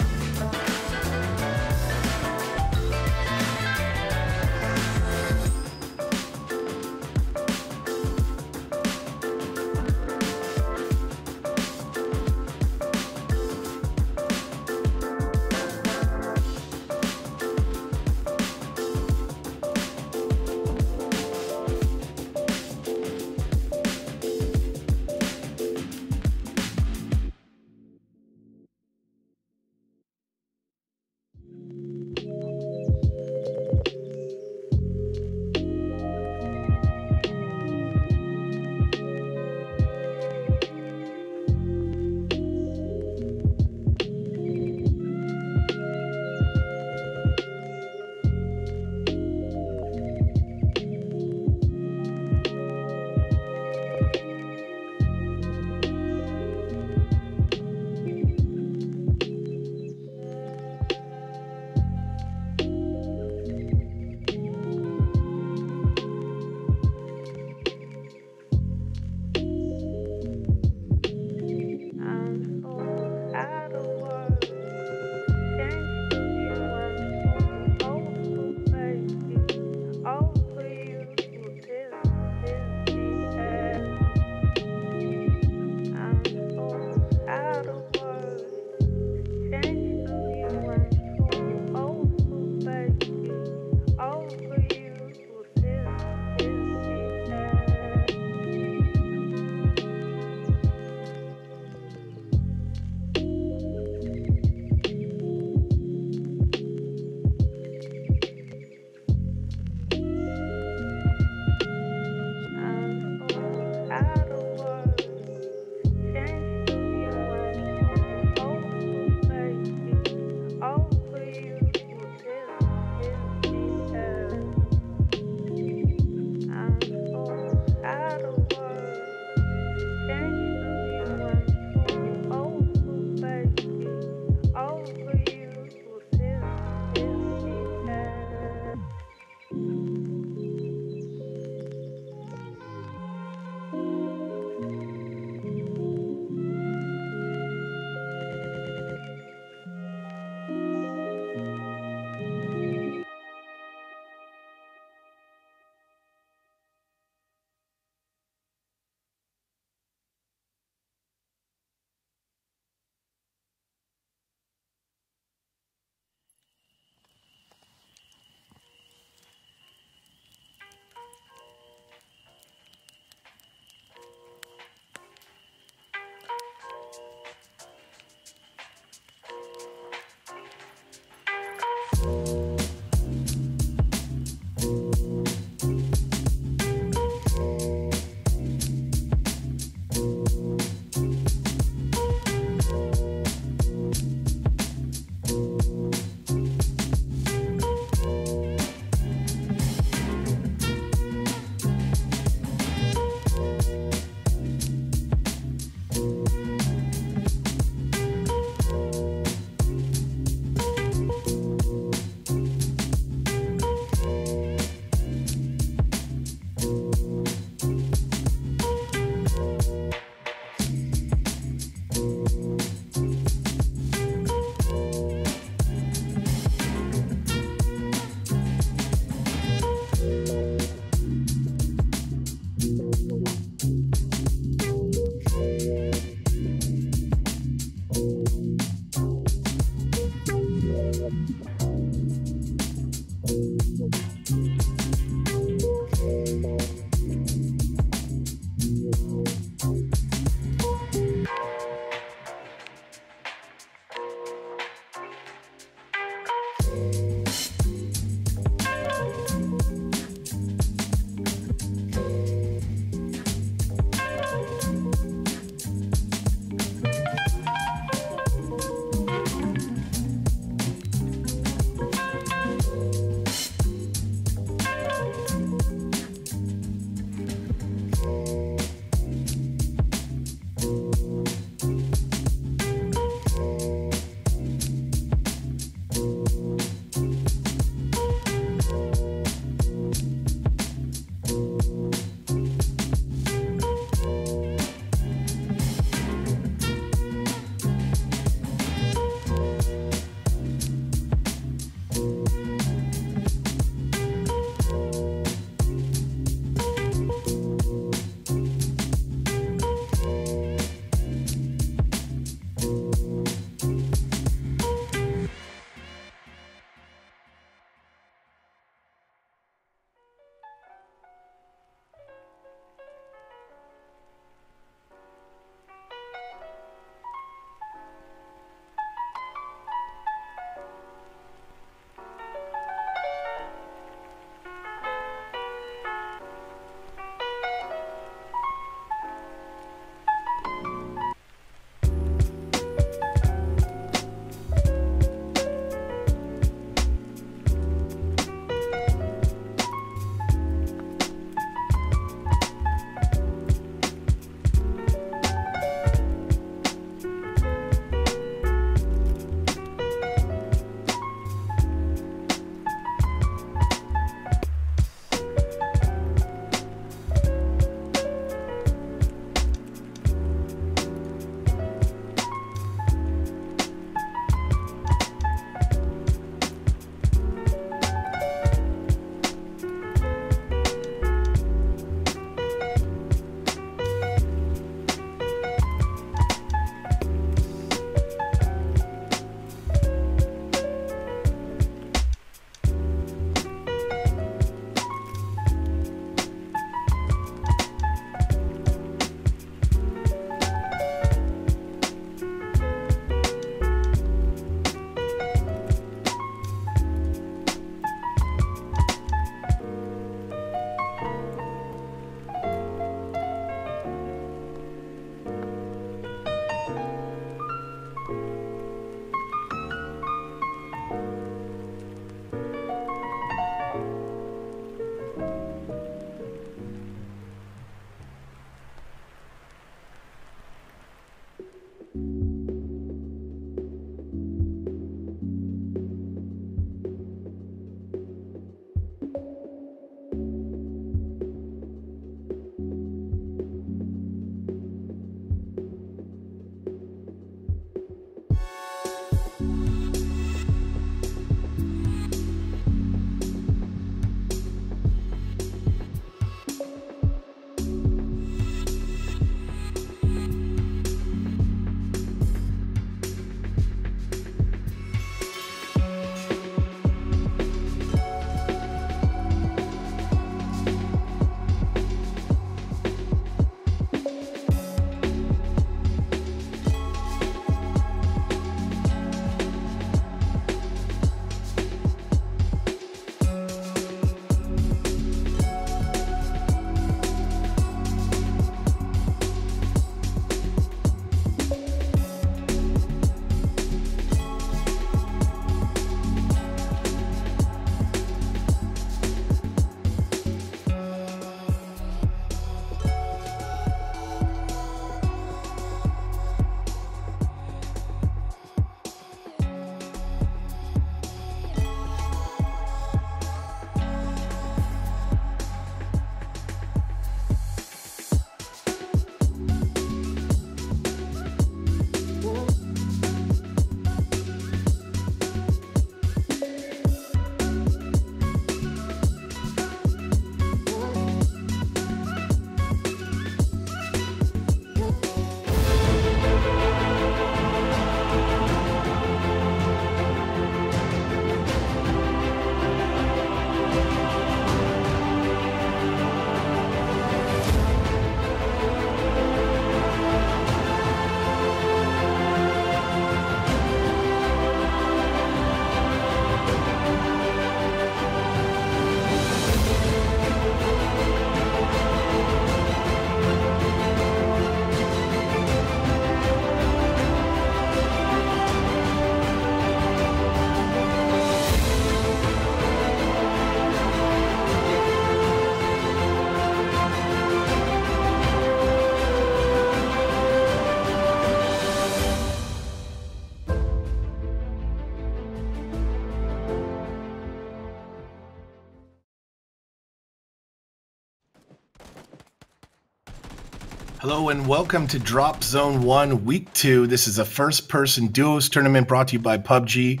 Hello and welcome to Dropzone 1 Week 2. This is a first-person duos tournament brought to you by PUBG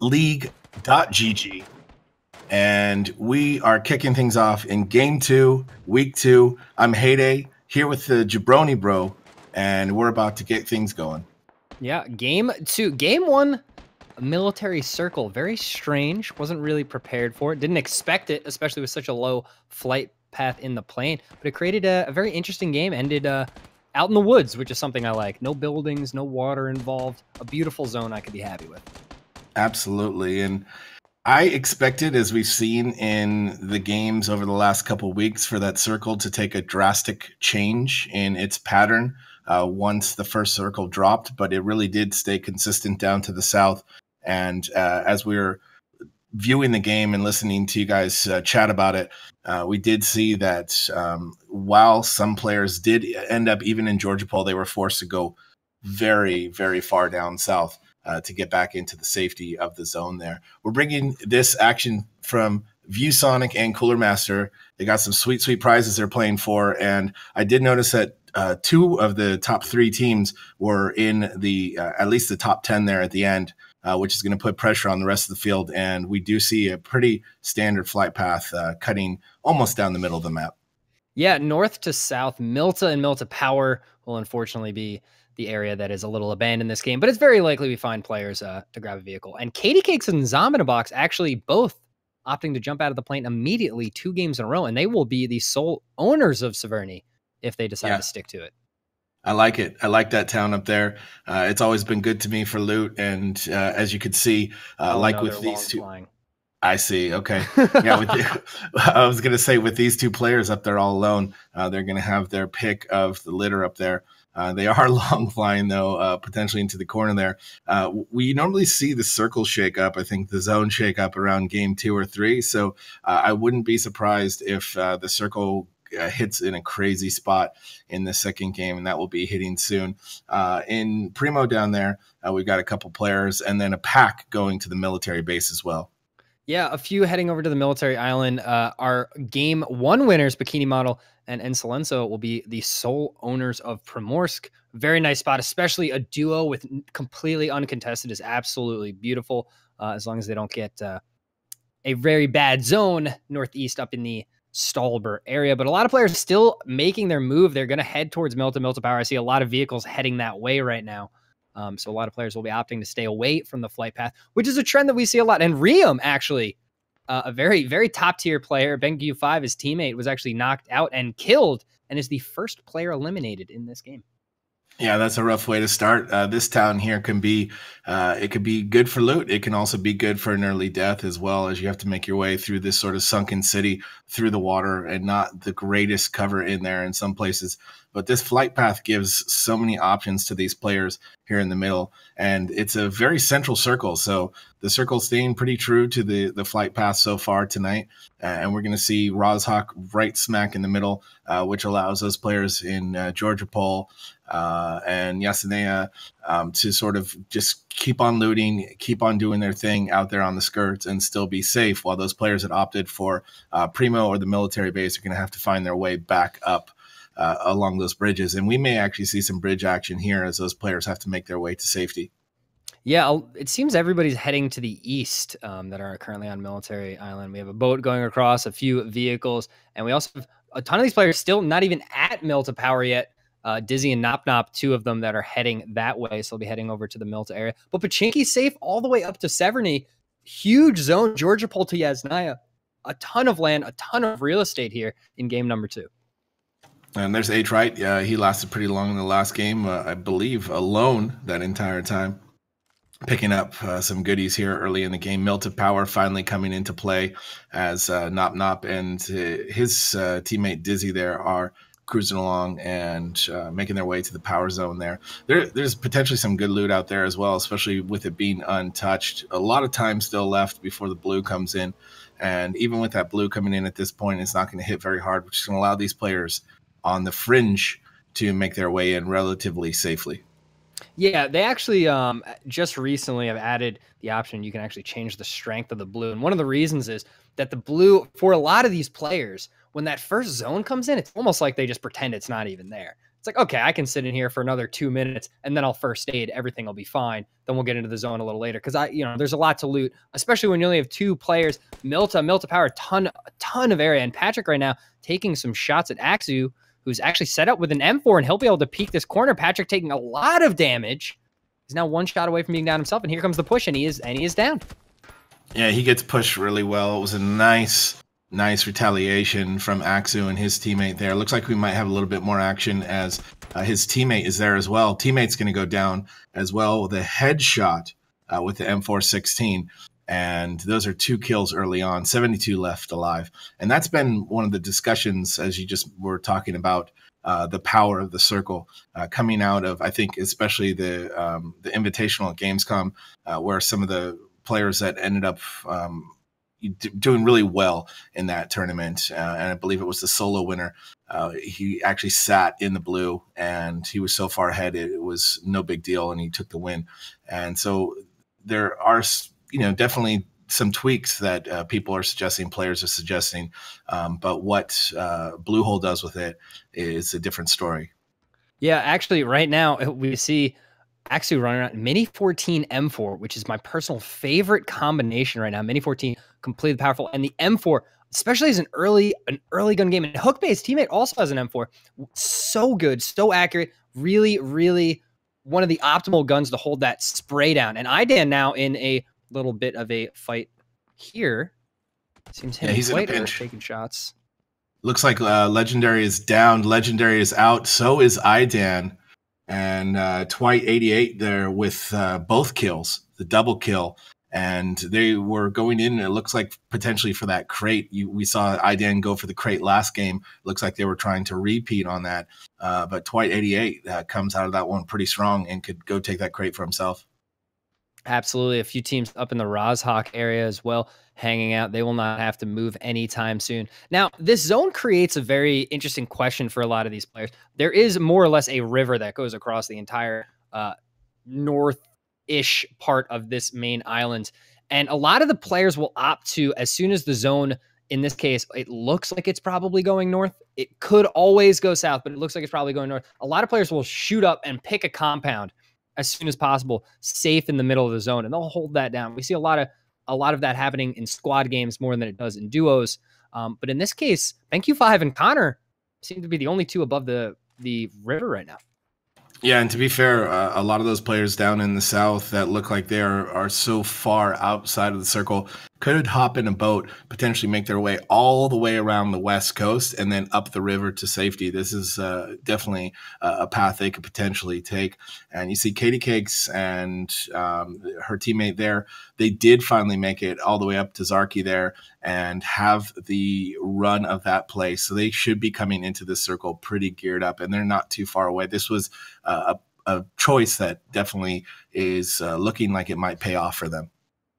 League.gg. And we are kicking things off in Game 2, Week 2. I'm Heyday, here with the Jabroni Bro, and we're about to get things going. Yeah, Game 2. Game 1, a military circle. Very strange. Wasn't really prepared for it. Didn't expect it, especially with such a low flight path in the plane, but it created a very interesting game. Ended out in the woods, which is something I like. No buildings, no water involved. A beautiful zone I could be happy with. Absolutely. And I expected, as we've seen in the games over the last couple of weeks, for that circle to take a drastic change in its pattern once the first circle dropped, but it really did stay consistent down to the south. And as we were viewing the game and listening to you guys chat about it, we did see that while some players did end up even in Georgia Pole, they were forced to go very, very far down south to get back into the safety of the zone there. We're bringing this action from ViewSonic and Cooler Master. They got some sweet, sweet prizes they're playing for, and I did notice that 2 of the top 3 teams were in the at least the top 10 there at the end, which is going to put pressure on the rest of the field. And we do see a pretty standard flight path cutting almost down the middle of the map. Yeah, north to south, Milta and Milta Power will unfortunately be the area that is a little abandoned in this game, but it's very likely we find players to grab a vehicle. And Katie Cakes and Zombinabox actually both opting to jump out of the plane immediately 2 games in a row, and they will be the sole owners of Severny if they decide to stick to it. I like it. I like that town up there. It's always been good to me for loot. And as you could see, with these 2, flying. I see. Okay. Yeah. I was going to say, with these 2 players up there all alone, they're going to have their pick of the litter up there. They are long flying, though, potentially into the corner there. We normally see the circle shake up. I think the zone shake up around game 2 or 3. So I wouldn't be surprised if the circle hits in a crazy spot in the second game, and that will be hitting soon. In Primo down there, we've got a couple players and then a pack going to the military base as well. Yeah, a few heading over to the military island. Our game 1 winners, Bikini Model and Silenzo, will be the sole owners of Primorsk. Very nice spot, especially a duo with completely uncontested is absolutely beautiful, as long as they don't get a very bad zone northeast up in the Stallber area. But a lot of players still making their move. They're going to head towards Milta Power. I see a lot of vehicles heading that way right now. So a lot of players will be opting to stay away from the flight path, which is a trend that we see a lot. And Riem, actually, a very, very top-tier player, BenQ5, his teammate, was actually knocked out and killed and is the first player eliminated in this game. Yeah, that's a rough way to start. This town here can be, it could be good for loot. It can also be good for an early death, as well, as you have to make your way through this sort of sunken city through the water, and not the greatest cover in there in some places. But this flight path gives so many options to these players here in the middle, and it's a very central circle. So the circle's staying pretty true to the flight path so far tonight. And we're going to see Rozhawk right smack in the middle, which allows those players in Georgia Pole and Yasinea to sort of just keep on looting, keep on doing their thing out there on the skirts and still be safe, while those players that opted for Primo or the military base are going to have to find their way back up along those bridges. And we may actually see some bridge action here as those players have to make their way to safety. Yeah, it seems everybody's heading to the east that are currently on Military Island. We have a boat going across, a few vehicles, and we also have a ton of these players still not even at Milta Power yet. Dizzy and Nop Nop, 2 of them that are heading that way, so they'll be heading over to the Milta area. But Pachinki's safe all the way up to Severny. Huge zone, Georgia Pole to Yasnaya. A ton of land, a ton of real estate here in game number 2. And there's H-Right. He lasted pretty long in the last game, I believe, alone that entire time. Picking up some goodies here early in the game. Milta Power finally coming into play as Nop Nop and his teammate Dizzy there are cruising along and making their way to the power zone there. There's potentially some good loot out there as well, especially with it being untouched. A lot of time still left before the blue comes in. And even with that blue coming in at this point, it's not going to hit very hard, which is going to allow these players on the fringe to make their way in relatively safely. Yeah, they actually just recently have added the option you can actually change the strength of the blue. And one of the reasons is that the blue, for a lot of these players, when that first zone comes in, it's almost like they just pretend it's not even there. It's like, okay, I can sit in here for another 2 minutes and then I'll first aid. Everything will be fine. Then we'll get into the zone a little later. Cause there's a lot to loot, especially when you only have two players. Milta Power, a ton of area. And Patrick right now taking some shots at Axu, who's actually set up with an M4, and he'll be able to peek this corner. Patrick taking a lot of damage. He's now one shot away from being down himself, and here comes the push, and he is down. Yeah, he gets pushed really well. It was a nice retaliation from Axu and his teammate there. Looks like we might have a little bit more action as his teammate is there as well. Teammate's going to go down as well with a headshot with the M416. And those are 2 kills early on, 72 left alive. And that's been one of the discussions, as you just were talking about, the power of the circle coming out of, I think, especially the invitational at Gamescom, where some of the players that ended up doing really well in that tournament. And I believe it was the solo winner. He actually sat in the blue and he was so far ahead, it was no big deal. And he took the win. And so there are, definitely some tweaks that people are suggesting, players are suggesting. But what Bluehole does with it is a different story. Yeah, actually, right now we see Axu running around Mini 14 M4, which is my personal favorite combination right now. Mini 14, completely powerful, and the M4, especially as an early gun game. And Hookbay's teammate also has an M4. So good, so accurate, really, really one of the optimal guns to hold that spray down. And IDAN now in a little bit of a fight here. Seems he's in a pinch, taking shots. Looks like Legendary is down. Legendary is out. So is IDAN. And Twite88 there with both kills, the double kill. And they were going in, it looks like potentially for that crate. We saw IDAN go for the crate last game. Looks like they were trying to repeat on that. But Twite88 comes out of that one pretty strong and could go take that crate for himself. Absolutely. A few teams up in the Rozhawk area as well, hanging out. They will not have to move anytime soon. Now, this zone creates a very interesting question for a lot of these players. There is more or less a river that goes across the entire north-ish part of this main island. And a lot of the players will opt to, as soon as the zone, in this case, it looks like it's probably going north. It could always go south, but it looks like it's probably going north. A lot of players will shoot up and pick a compound as soon as possible, safe in the middle of the zone, and they'll hold that down. We see a lot of that happening in squad games more than it does in duos. But in this case, BenQ5 and Connor seem to be the only two above the river right now. Yeah, and to be fair, a lot of those players down in the south that look like they are so far outside of the circle could hop in a boat, potentially make their way all the way around the west coast and then up the river to safety. This is definitely a path they could potentially take. And you see Katie Cakes and her teammate there, they did finally make it all the way up to Zarky there and have the run of that place. So they should be coming into this circle pretty geared up, and they're not too far away. This was a choice that definitely is looking like it might pay off for them.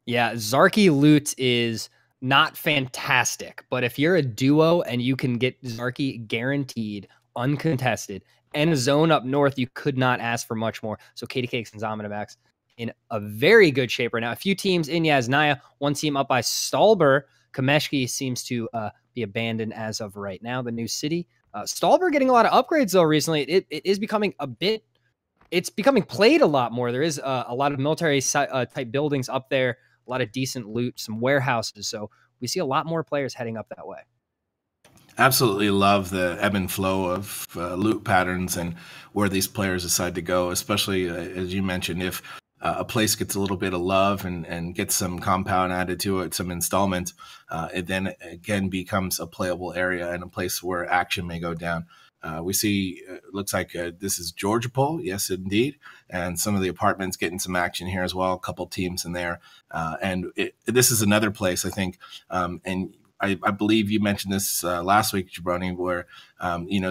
Yeah, Zarky loot is not fantastic, but if you're a duo and you can get Zarky guaranteed, uncontested, and a zone up north, you could not ask for much more. So Katie Cakes and Zominovax in a very good shape right now. A few teams in Yasnaya, one team up by Stalber. Kameshki seems to be abandoned as of right now, the new city. Stalber getting a lot of upgrades, though, recently. It is becoming it's becoming played a lot more. There is a lot of military type buildings up there, a lot of decent loot, some warehouses. So we see a lot more players heading up that way. Absolutely love the ebb and flow of loot patterns and where these players decide to go, especially as you mentioned, if a place gets a little bit of love and gets some compound added to it, some installments, it then again becomes a playable area and a place where action may go down. We see, looks like this is Georgia Pole. Yes, indeed. And some of the apartments getting some action here as well. A couple teams in there. And this is another place, I think. And I believe you mentioned this last week, Jabroni, where,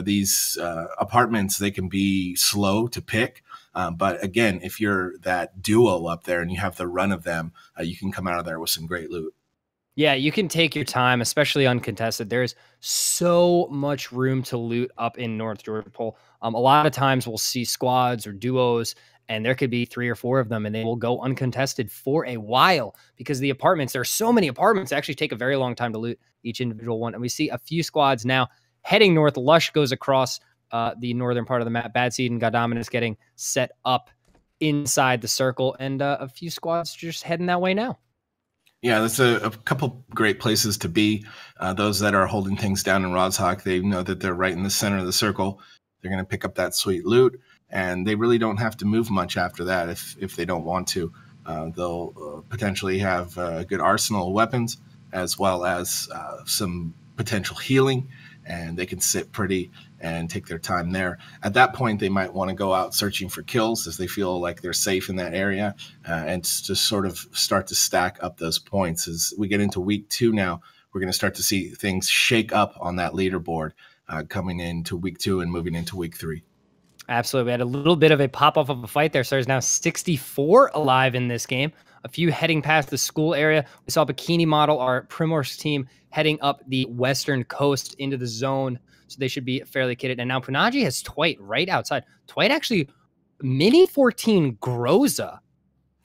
these apartments, they can be slow to pick. But again, if you're that duo up there and you have the run of them, you can come out of there with some great loot. Yeah, you can take your time, especially uncontested. There's so much room to loot up in North Georgia Pole. A lot of times we'll see squads or duos and there could be 3 or 4 of them, and they will go uncontested for a while because the apartments, there are so many apartments, actually take a very long time to loot each individual one. And we see a few squads now heading north. Lush goes across the northern part of the map. Bad Seed and Goddominus getting set up inside the circle, and a few squads just heading that way now. Yeah, that's a couple great places to be. Those that are holding things down in Rodshawk, they know that they're right in the center of the circle. They're going to pick up that sweet loot, and they really don't have to move much after that if they don't want to. They'll potentially have a good arsenal of weapons, as well as some potential healing, and they can sit pretty and take their time there. At that point, they might want to go out searching for kills as they feel like they're safe in that area, and just sort of start to stack up those points. As we get into week 2 now, we're going to start to see things shake up on that leaderboard coming into week 2 and moving into week 3. Absolutely. We had a little bit of a pop-off of a fight there. So there's now 64 alive in this game. A few heading past the school area. We saw Bikini Model, our Primorsk team, heading up the western coast into the zone. So they should be fairly kitted. And now Punaji has Twite right outside. Twite actually mini 14 Groza.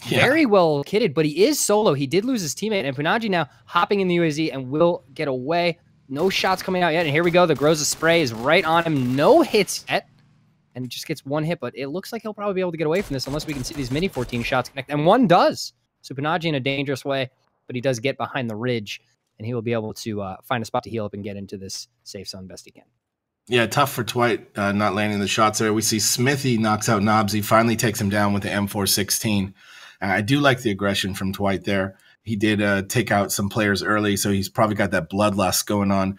Very well kitted, but he is solo. He did lose his teammate. And Punaji now hopping in the UAZ and will get away. No shots coming out yet. And here we go. The Groza spray is right on him. No hits yet. And just gets 1 hit, but it looks like he'll probably be able to get away from this unless we can see these mini 14 shots connect. And one does. So Punaji in a dangerous way, but he does get behind the ridge, and he will be able to find a spot to heal up and get into this safe zone best he can. Yeah, tough for Twite not landing the shots there. We see Smithy knocks out Nobsy, finally takes him down with the M416. I do like the aggression from Twite there. He did take out some players early, so he's probably got that bloodlust going on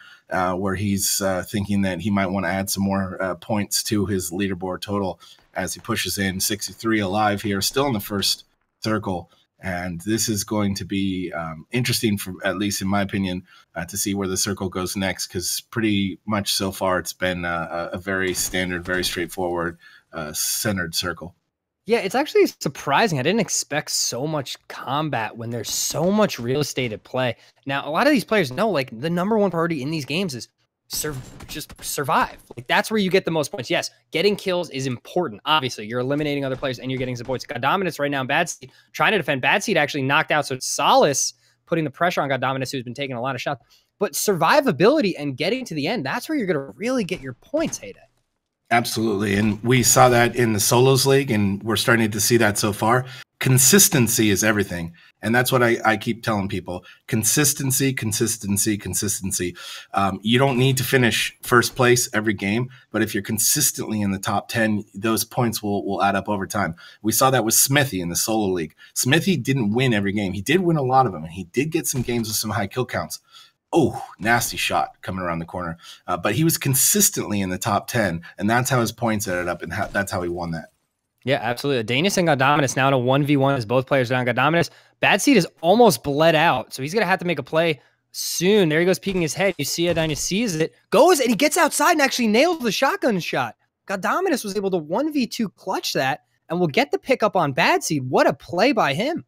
where he's thinking that he might want to add some more points to his leaderboard total as he pushes in 63 alive here, still in the first circle. And this is going to be interesting, for at least in my opinion, to see where the circle goes next, because pretty much so far it's been a very standard, very straightforward, centered circle. Yeah, it's actually surprising. I didn't expect so much combat when there's so much real estate at play. Now, a lot of these players know, like, the number one priority in these games is just survive. Like, that's where you get the most points. Yes, getting kills is important. Obviously, you're eliminating other players and you're getting some points. Goddominus right now in Bad Seed trying to defend. Bad Seed actually knocked out, so it's Solace putting the pressure on Goddominus, who's been taking a lot of shots. But survivability and getting to the end, that's where you're going to really get your points, Heyday. Absolutely. And we saw that in the Solos League, and we're starting to see that so far. Consistency is everything. And that's what I keep telling people. Consistency, consistency, consistency. You don't need to finish first place every game, but if you're consistently in the top 10, those points will add up over time. We saw that with Smithy in the Solo League. Smithy didn't win every game. He did win a lot of them, and he did get some games with some high kill counts. Oh, nasty shot coming around the corner. But he was consistently in the top 10, and that's how his points added up, and that's how he won that. Yeah, absolutely. Danis and Goddominus now in a 1v1 as both players down. Goddominus, Bad Seed is almost bled out, so he's going to have to make a play soon. There he goes, peeking his head. You see it, Danis sees it, goes, and he gets outside and actually nails the shotgun shot. Goddominus was able to 1v2 clutch that, and will get the pickup on Bad Seed. What a play by him.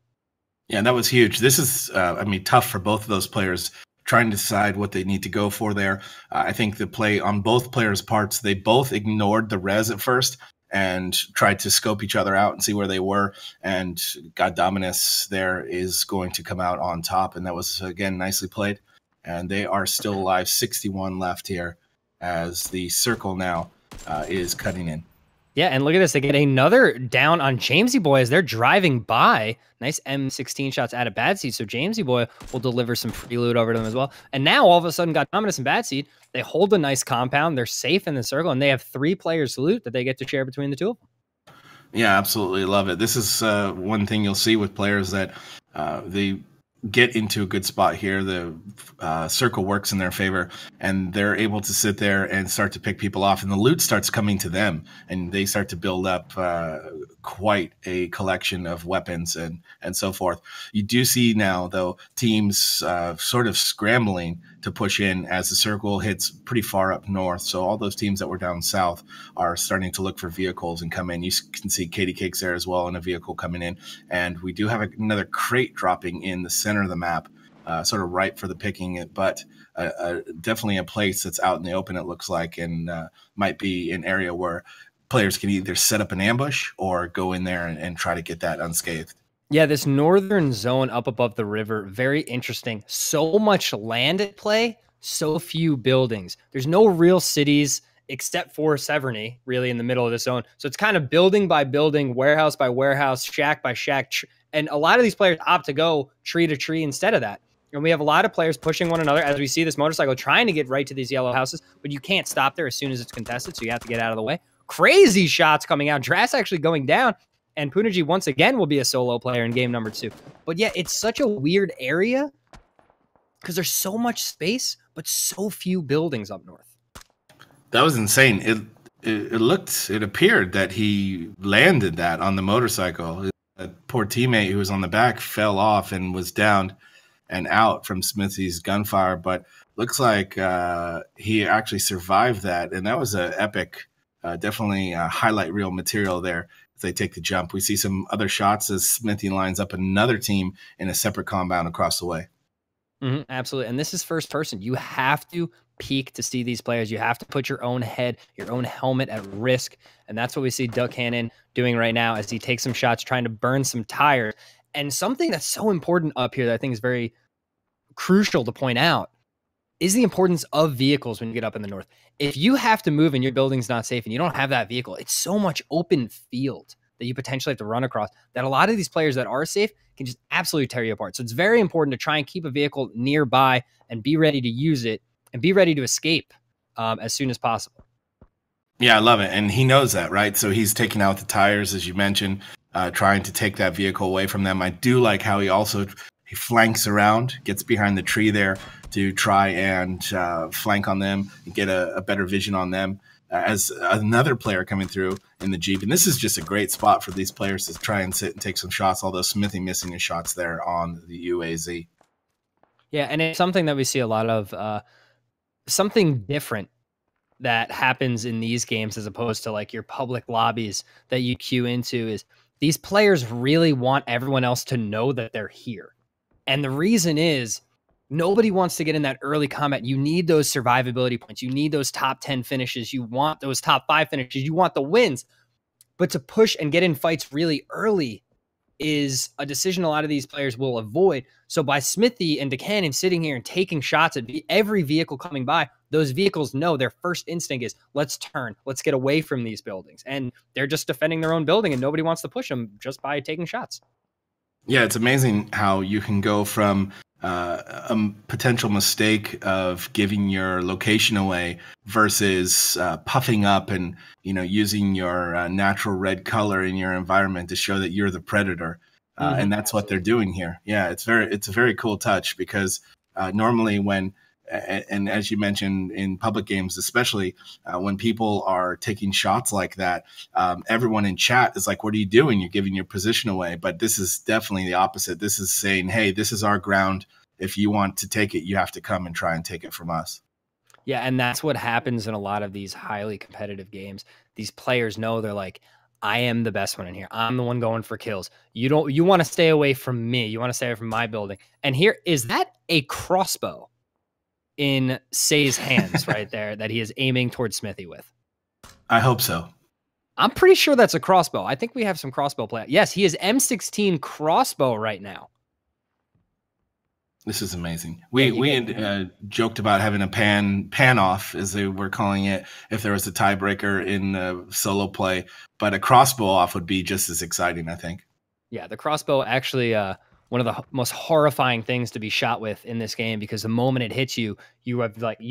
Yeah, that was huge. This is, tough for both of those players, trying to decide what they need to go for there. I think the play on both players' parts, they both ignored the res at first and tried to scope each other out and see where they were. And Goddominus there is going to come out on top. And that was, again, nicely played. And they are still alive. 61 left here as the circle now is cutting in. Yeah, and look at this. They get another down on Jamesy Boy as they're driving by. Nice M16 shots out of Bad Seed. So Jamesy Boy will deliver some free loot over to them as well. And now all of a sudden Goddominus and Bad Seed, they hold a nice compound. They're safe in the circle, and they have 3 players to loot that they get to share between the two of them. Yeah, absolutely love it. This is one thing you'll see with players that they get into a good spot here. The circle works in their favor, and they're able to sit there and start to pick people off, and the loot starts coming to them, and they start to build up quite a collection of weapons and so forth. You do see now, though, teams sort of scrambling to push in as the circle hits pretty far up north. So all those teams that were down south are starting to look for vehicles and come in. You can see Katie Cakes there as well, and a vehicle coming in. And we do have another crate dropping in the center of the map, sort of ripe for the picking, but definitely a place that's out in the open, it looks like, and might be an area where players can either set up an ambush or go in there and try to get that unscathed. Yeah, this northern zone up above the river, very interesting. So much land at play, so few buildings. There's no real cities except for Severny, really, in the middle of the zone. So it's kind of building by building, warehouse by warehouse, shack by shack. And a lot of these players opt to go tree to tree instead of that. And we have a lot of players pushing one another as we see this motorcycle trying to get right to these yellow houses, but you can't stop there as soon as it's contested, so you have to get out of the way. Crazy shots coming out. Drass actually going down, and Punaji once again will be a solo player in game number 2. But yeah, it's such a weird area because there's so much space, but so few buildings up north. That was insane. It appeared that he landed that on the motorcycle. A poor teammate who was on the back fell off and was downed and out from Smithy's gunfire, but looks like he actually survived that. And that was an epic, definitely highlight reel material there as they take the jump. We see some other shots as Smithy lines up another team in a separate compound across the way. Absolutely. And this is first person. You have to peek to see these players. You have to put your own head, your own helmet at risk. And that's what we see Duck Cannon doing right now as he takes some shots, trying to burn some tires. And something that's so important up here that I think is very crucial to point out is the importance of vehicles when you get up in the north. If you have to move and your building's not safe and you don't have that vehicle, it's so much open field that you potentially have to run across that a lot of these players that are safe can just absolutely tear you apart. So it's very important to try and keep a vehicle nearby and be ready to use it and be ready to escape as soon as possible. Yeah, I love it. And he knows that, right? So he's taking out the tires, as you mentioned, trying to take that vehicle away from them. I do like how he flanks around, gets behind the tree there to try and flank on them and get a better vision on them as another player coming through in the Jeep. And this is just a great spot for these players to try and sit and take some shots, although Smithy missing his shots there on the UAZ. Yeah, and it's something that we see a lot of, something different that happens in these games as opposed to like your public lobbies that you queue into is these players really want everyone else to know that they're here. And the reason is nobody wants to get in that early combat. You need those survivability points. You need those top 10 finishes. You want those top 5 finishes. You want the wins. But to push and get in fights really early is a decision a lot of these players will avoid. So by Smithy and DeCannon sitting here and taking shots at every vehicle coming by, those vehicles know their first instinct is, let's turn, let's get away from these buildings. And they're just defending their own building and nobody wants to push them just by taking shots. Yeah, it's amazing how you can go from a potential mistake of giving your location away versus puffing up and using your natural red color in your environment to show that you're the predator, and that's what they're doing here. Yeah, it's a very cool touch because normally when and as you mentioned in public games, especially when people are taking shots like that, everyone in chat is like, what are you doing? You're giving your position away. But this is definitely the opposite. This is saying, hey, this is our ground. If you want to take it, you have to come and try and take it from us. Yeah, and that's what happens in a lot of these highly competitive games. These players know they're like, I am the best one in here. I'm the one going for kills. You want to stay away from me. You want to stay away from my building. And here, is that a crossbow in Say's hands right there that he is aiming towards Smithy with? I hope so. I'm pretty sure that's a crossbow. I think we have some crossbow play. Yes, he is M16 crossbow right now. This is amazing. We had joked about having a pan off, as they were calling it, if there was a tiebreaker in solo play. But a crossbow off would be just as exciting, I think. Yeah, the crossbow actually one of the most horrifying things to be shot with in this game, because the moment it hits you, you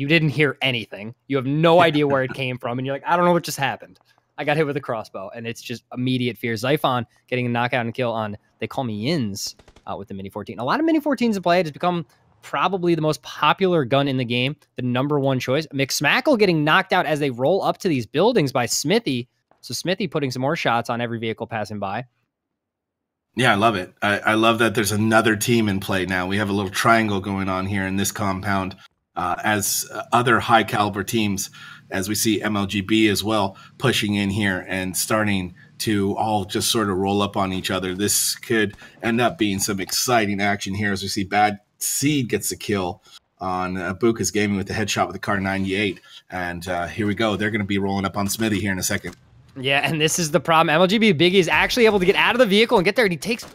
didn't hear anything. You have no idea where it came from, and you're like, I don't know what just happened. I got hit with a crossbow, and it's just immediate fear. Zyphon getting a knockout and kill on, they call me Yins, with the Mini 14. A lot of Mini 14s in play. It has become probably the most popular gun in the game, the #1 choice. McSmackle getting knocked out as they roll up to these buildings by Smithy. So Smithy putting some more shots on every vehicle passing by. Yeah, I love it. I love that there's another team in play now. We have a little triangle going on here in this compound as other high caliber teams, as we see MLGB as well, pushing in here and starting to all just sort of roll up on each other. This could end up being some exciting action here as we see Bad Seed gets the kill on Buka's Gaming with the headshot with the Car 98. And here we go. They're going to be rolling up on Smithy here in a second. Yeah, and this is the problem. MLGB Biggie is actually able to get out of the vehicle and get there, and he takes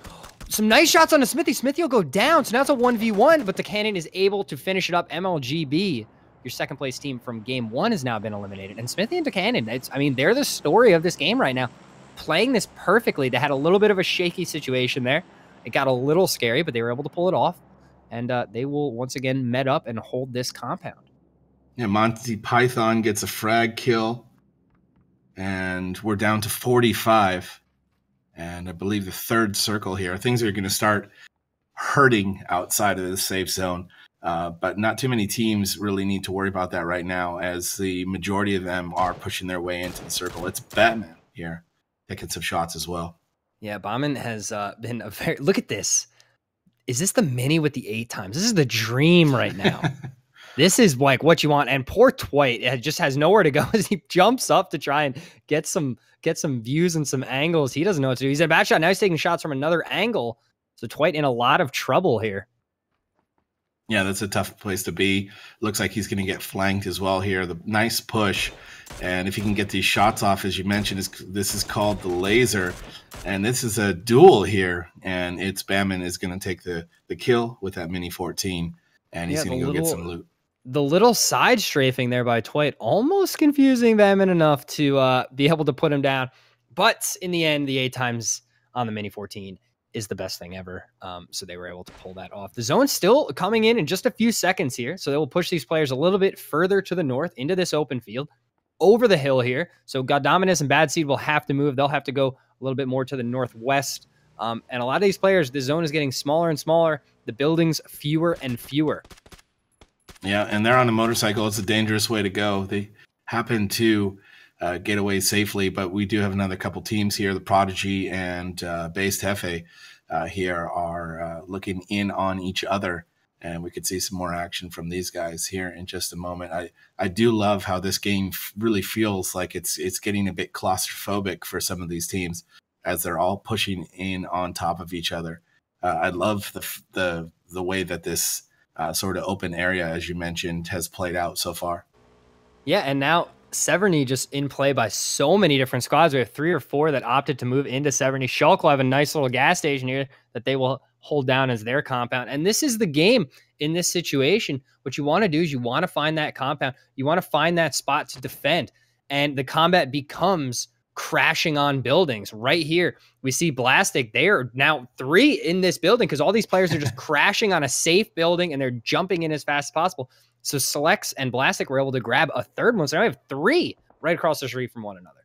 some nice shots on the Smithy. Smithy will go down, so now it's a 1v1, but the Cannon is able to finish it up. MLGB, your second place team from game 1, has now been eliminated. And Smithy and Buchanan, I mean, they're the story of this game right now. Playing this perfectly. They had a little bit of a shaky situation there. It got a little scary, but they were able to pull it off. And they will once again met up and hold this compound. Yeah, Monty Python gets a frag kill. And we're down to 45. And I believe the third circle here. Things are going to start hurting outside of the safe zone. But not too many teams really need to worry about that right now, as the majority of them are pushing their way into the circle. It's Batman here taking some shots as well. Yeah, Bauman has been a very... Look at this. Is this the mini with the 8 times? This is the dream right now. This is like what you want. And poor Twite just has nowhere to go as he jumps up to try and get some views and some angles. He doesn't know what to do. He's in a bad shot. Now he's taking shots from another angle. So Twite in a lot of trouble here. Yeah, that's a tough place to be. Looks like he's going to get flanked as well here. The nice push. And if he can get these shots off, as you mentioned, this is called the laser. And this is a duel here. And it's Bamman is going to take the kill with that Mini 14. And he's going to go get some loot. The little side strafing there by Twite, almost confusing Bamman enough to be able to put him down. But in the end, the 8 times on the Mini 14 is the best thing ever. So they were able to pull that off. The zone's still coming in just a few seconds here. So they will push these players a little bit further to the north into this open field, over the hill here. So Goddominus and Bad Seed will have to move. They'll have to go a little bit more to the northwest. And a lot of these players, the zone is getting smaller and smaller. The buildings fewer and fewer. Yeah, and they're on a motorcycle. It's a dangerous way to go. They happen to get away safely, but we do have another couple teams here. The Prodigy and Based Hefe here are looking in on each other, and we could see some more action from these guys here in just a moment. I do love how this game really feels like it's getting a bit claustrophobic for some of these teams as they're all pushing in on top of each other. I love the way that this sort of open area, as you mentioned, has played out so far. Yeah, and now Severny just in play by so many different squads. We have 3 or 4 that opted to move into Severny. Shulk will have a nice little gas station here that they will hold down as their compound. And this is the game in this situation. What you want to do is you want to find that compound. You want to find that spot to defend. And the combat becomes crashing on buildings. Right here, we see Blastic. They are now 3 in this building because all these players are just crashing on a safe building and they're jumping in as fast as possible. So Selects and Blastic were able to grab a third one. So now we have 3 right across the street from one another.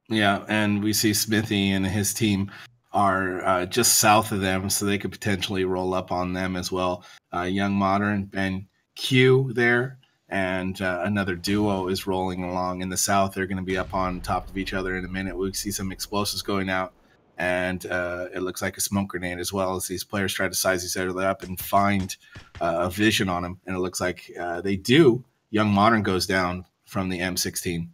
Yeah, and we see Smithy and his team are just south of them, so they could potentially roll up on them as well. Young Modern, Ben Q there, and another duo is rolling along in the south. They're going to be up on top of each other in a minute. We see some explosives going out, and it looks like a smoke grenade as well, as these players try to size each other up and find a vision on them. And it looks like they do. Young Modern goes down from the M16.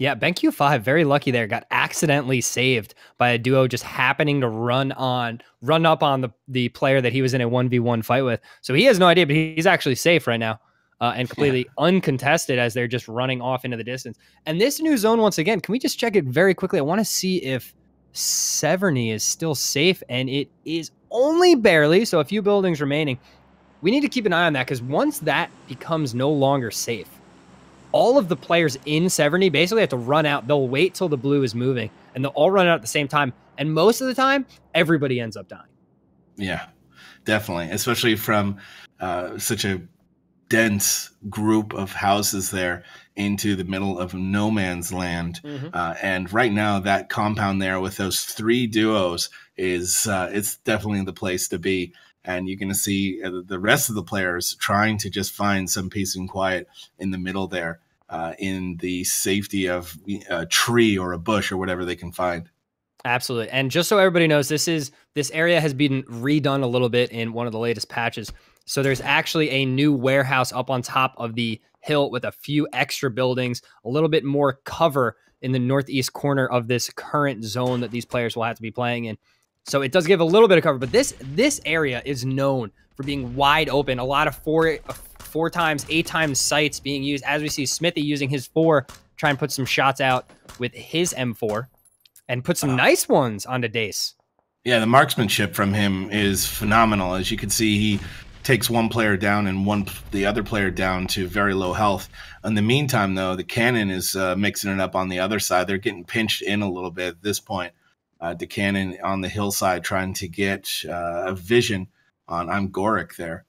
Yeah, BenQ5, very lucky there. Got accidentally saved by a duo just happening to run up on the player that he was in a 1v1 fight with. So he has no idea, but he's actually safe right now. And completely uncontested as they're just running off into the distance. And this new zone, once again, can we just check it very quickly? I want to see if Severny is still safe, and it is only barely, so a few buildings remaining. We need to keep an eye on that, because once that becomes no longer safe, all of the players in Severny basically have to run out. They'll wait till the blue is moving, and they'll all run out at the same time. And most of the time, everybody ends up dying. Yeah, definitely, especially from such a dense group of houses there into the middle of no man's land. And right now that compound there with those 3 duos is it's definitely the place to be. And you're going to see the rest of the players trying to just find some peace and quiet in the middle there, in the safety of a tree or a bush or whatever they can find. Absolutely. And just so everybody knows, this area has been redone a little bit in one of the latest patches. So there's actually a new warehouse up on top of the hill with a few extra buildings, a little bit more cover in the northeast corner of this current zone that these players will have to be playing in. So it does give a little bit of cover, but this area is known for being wide open. A lot of 4 times, 8 times sights being used, as we see Smithy using his 4, try and put some shots out with his M4, and put some nice ones onto Dace. Yeah, the marksmanship from him is phenomenal. As you can see, he takes one player down and the other player down to very low health. In the meantime, though, the cannon is mixing it up on the other side. They're getting pinched in a little bit at this point. The cannon on the hillside trying to get a vision on Goric there.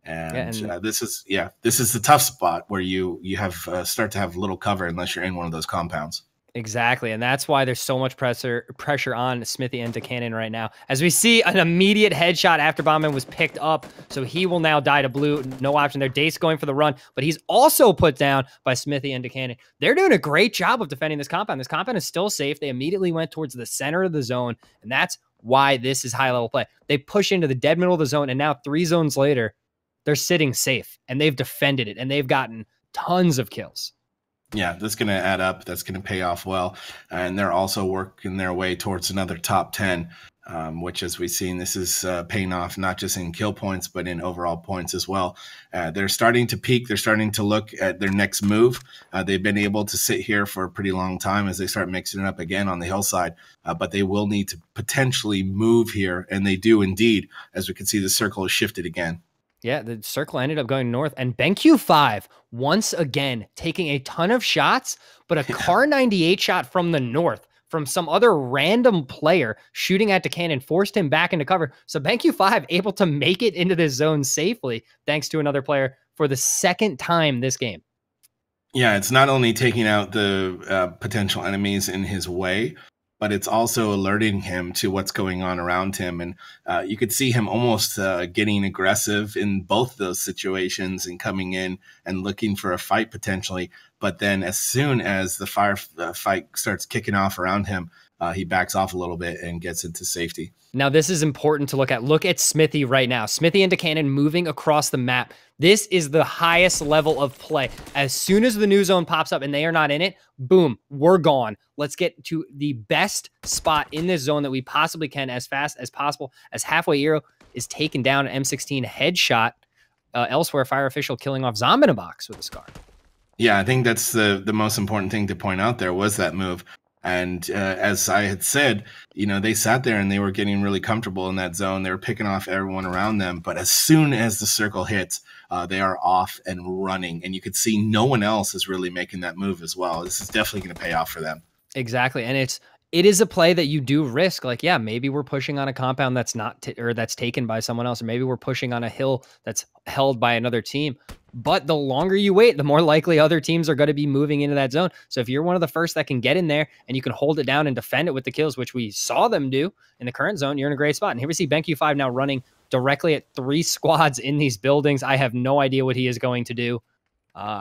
And this is the tough spot where you have start to have little cover unless you're in one of those compounds. Exactly, and that's why there's so much pressure on Smithy and DeCannon right now. As we see an immediate headshot after Bombman was picked up, so he will now die to blue. No option there. Dace going for the run, but he's also put down by Smithy and DeCannon. They're doing a great job of defending this compound. This compound is still safe. They immediately went towards the center of the zone, and that's why this is high-level play. They push into the dead middle of the zone, and now 3 zones later, they're sitting safe, and they've defended it, and they've gotten tons of kills. Yeah, that's going to add up. That's going to pay off well. And they're also working their way towards another top 10, which, as we've seen, this is paying off not just in kill points, but in overall points as well. They're starting to peak. They're starting to look at their next move. They've been able to sit here for a pretty long time as they start mixing it up again on the hillside. But they will need to potentially move here, and they do indeed. As we can see, the circle has shifted again. Yeah, the circle ended up going north, and BenQ5 once again taking a ton of shots, but a Car 98 shot from the north from some other random player shooting at DeCannon forced him back into cover. So BenQ5 able to make it into this zone safely thanks to another player for the 2nd time this game. Yeah, it's not only taking out the potential enemies in his way, but it's also alerting him to what's going on around him. And you could see him almost getting aggressive in both those situations and coming in and looking for a fight potentially. But then as soon as the fight starts kicking off around him, he backs off a little bit and gets into safety. Now, this is important to look at. Look at Smithy right now. Smithy and DeCannon moving across the map. This is the highest level of play. As soon as the new zone pops up and they are not in it, boom, we're gone. Let's get to the best spot in this zone that we possibly can as fast as possible. As Halfway Hero is taken down, an M16 headshot. Elsewhere, Fire Official killing off Zomb in a box with a scar. Yeah, I think that's the most important thing to point out there was that move. And as I had said, they sat there and they were getting really comfortable in that zone. They were picking off everyone around them. But as soon as the circle hits, they are off and running. And you could see no one else is really making that move as well. This is definitely going to pay off for them. Exactly. And it is a play that you do risk. Like, yeah, maybe we're pushing on a compound that's not or that's taken by someone else, or maybe we're pushing on a hill that's held by another team. But the longer you wait, the more likely other teams are going to be moving into that zone. So if you're one of the first that can get in there and you can hold it down and defend it with the kills, which we saw them do in the current zone, you're in a great spot. And here we see BenQ5 now running directly at 3 squads in these buildings. I have no idea what he is going to do.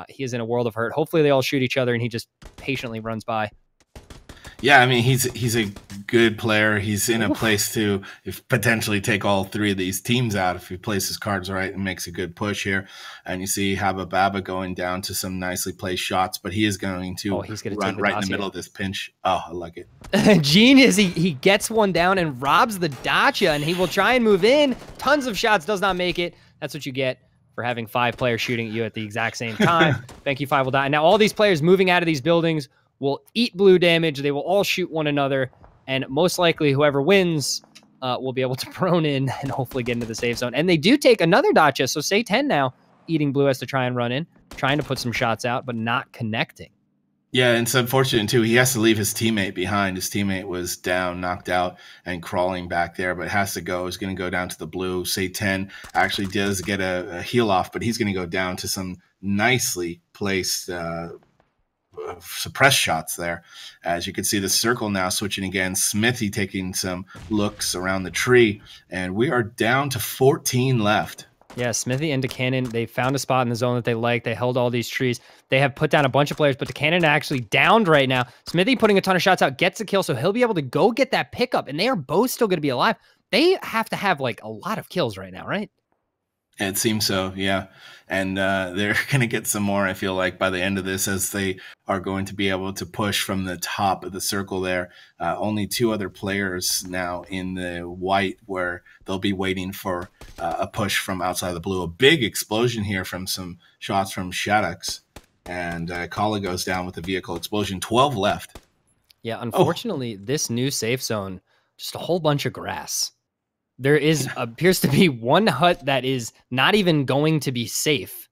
He is in a world of hurt. Hopefully they all shoot each other and he just patiently runs by. Yeah, I mean, he's a good player. He's in a place to potentially take all 3 of these teams out if he plays his cards right and makes a good push here. And you see Habba Baba going down to some nicely placed shots, but he is going to run right in the middle of this pinch. Oh, I like it. Genius. He gets one down and robs the Dacia, and he will try and move in. Tons of shots, does not make it. That's what you get for having 5 players shooting at you at the exact same time. BenQ5 will die. Now all these players moving out of these buildings will eat blue damage. They will all shoot one another, and most likely whoever wins will be able to prone in and hopefully get into the safe zone. And they do take another Dacia, so say 10 now. Eating blue has to try and run in, trying to put some shots out, but not connecting. Yeah, and it's unfortunate, too. He has to leave his teammate behind. His teammate was down, knocked out, and crawling back there, but has to go. He's going to go down to the blue. Say 10 actually does get a heal off, but he's going to go down to some nicely placed suppressed shots there. As you can see, the circle now switching again. Smithy taking some looks around the tree, and we are down to 14 left. Yeah, Smithy and DeCannon, they found a spot in the zone that they like. They held all these trees. They have put down a bunch of players, but DeCannon actually downed right now. Smithy putting a ton of shots out, gets a kill, so he'll be able to go get that pickup, and they are both still going to be alive. They have to have, like, a lot of kills right now, right? It seems so, yeah. And they're going to get some more, I feel like, by the end of this, as they are going to be able to push from the top of the circle there. Only 2 other players now in the white, where they'll be waiting for a push from outside the blue. A big explosion here from some shots from Shaddux. And Kala goes down with the vehicle explosion. 12 left. Yeah, unfortunately, this new safe zone, just a whole bunch of grass. There appears to be one hut that is not even going to be safe.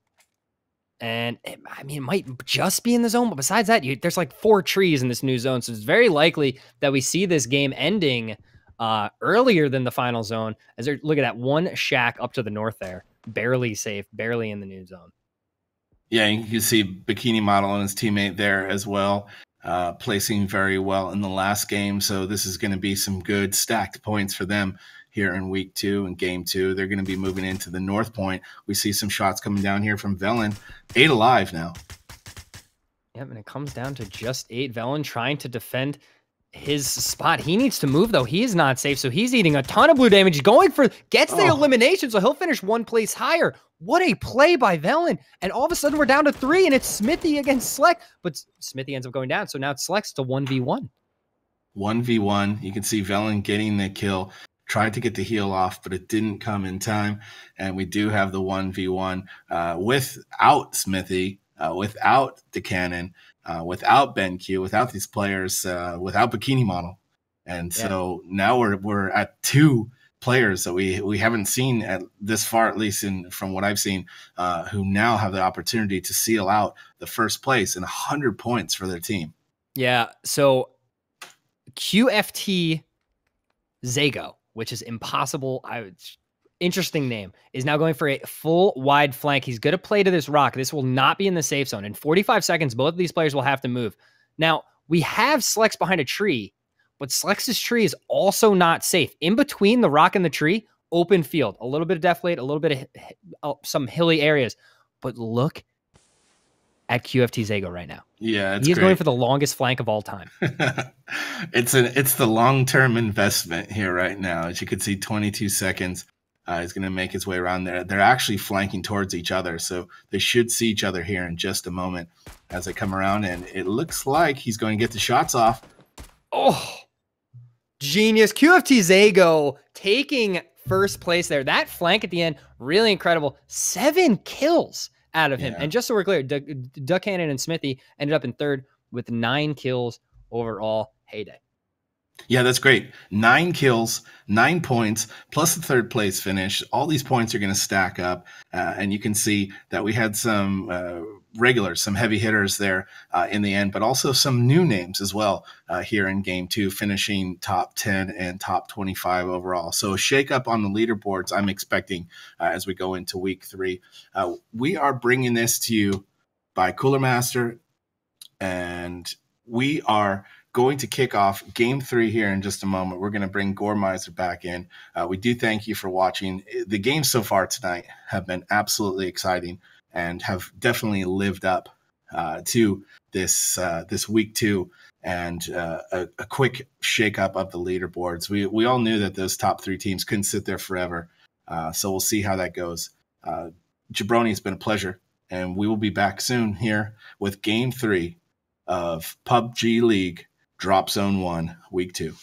And it might just be in the zone. But besides that, there's like 4 trees in this new zone. So it's very likely that we see this game ending earlier than the final zone. Look at that one shack up to the north there. Barely safe, barely in the new zone. Yeah, you can see Bikini Model and his teammate there as well. Placing very well in the last game. So this is going to be some good stacked points for them here in week 2 and game 2. They're going to be moving into the north point. We see some shots coming down here from Velen. 8 alive now. Yep, and it comes down to just 8. Velen trying to defend his spot. He needs to move, though. He is not safe, so he's eating a ton of blue damage. Gets the elimination, so he'll finish 1 place higher. What a play by Velen. And all of a sudden, we're down to 3, and it's Smithy against Sleck. But Smithy ends up going down, so now it's Sleck's to 1v1. 1v1. You can see Velen getting the kill. Tried to get the heal off, but it didn't come in time. And we do have the 1v1 without Smithy, without the Cannon, without BenQ, without these players, without Bikini Model. And so now we're at 2 players that we haven't seen at this far, at least from what I've seen, who now have the opportunity to seal out the first place and 100 points for their team. Yeah, so QFT Zago, which is impossible. Interesting name, is now going for a full wide flank. He's going to play to this rock. This will not be in the safe zone. In 45 seconds, both of these players will have to move. Now, we have Slex behind a tree, but Slex's tree is also not safe. In between the rock and the tree, open field. A little bit of deflate, a little bit of some hilly areas. But look at QFT Zago right now. Yeah, he's going for the longest flank of all time. It's the long-term investment here right now. As you can see, 22 seconds. He's going to make his way around there. They're actually flanking towards each other, so they should see each other here in just a moment as they come around, and it looks like he's going to get the shots off. Oh, genius. QFT Zago taking first place there. That flank at the end, really incredible. 7 kills out of him. And just so we're clear, Duck Cannon and Smithy ended up in 3rd with 9 kills overall. Heyday. Yeah, that's great. 9 kills, 9 points, plus the 3rd place finish. All these points are going to stack up. And you can see that we had some regulars, some heavy hitters there in the end, but also some new names as well here in game 2, finishing top 10 and top 25 overall. So a shakeup on the leaderboards I'm expecting as we go into week 3. We are bringing this to you by Cooler Master, and we are going to kick off game 3 here in just a moment. We're going to bring Goremizer back in. We do thank you for watching. The games so far tonight have been absolutely exciting and have definitely lived up to this week 2 and a quick shakeup of the leaderboards. We all knew that those top 3 teams couldn't sit there forever, so we'll see how that goes. Jabroni, it's been a pleasure, and we will be back soon here with game 3 of PUBG League Dropzone 1 week 2.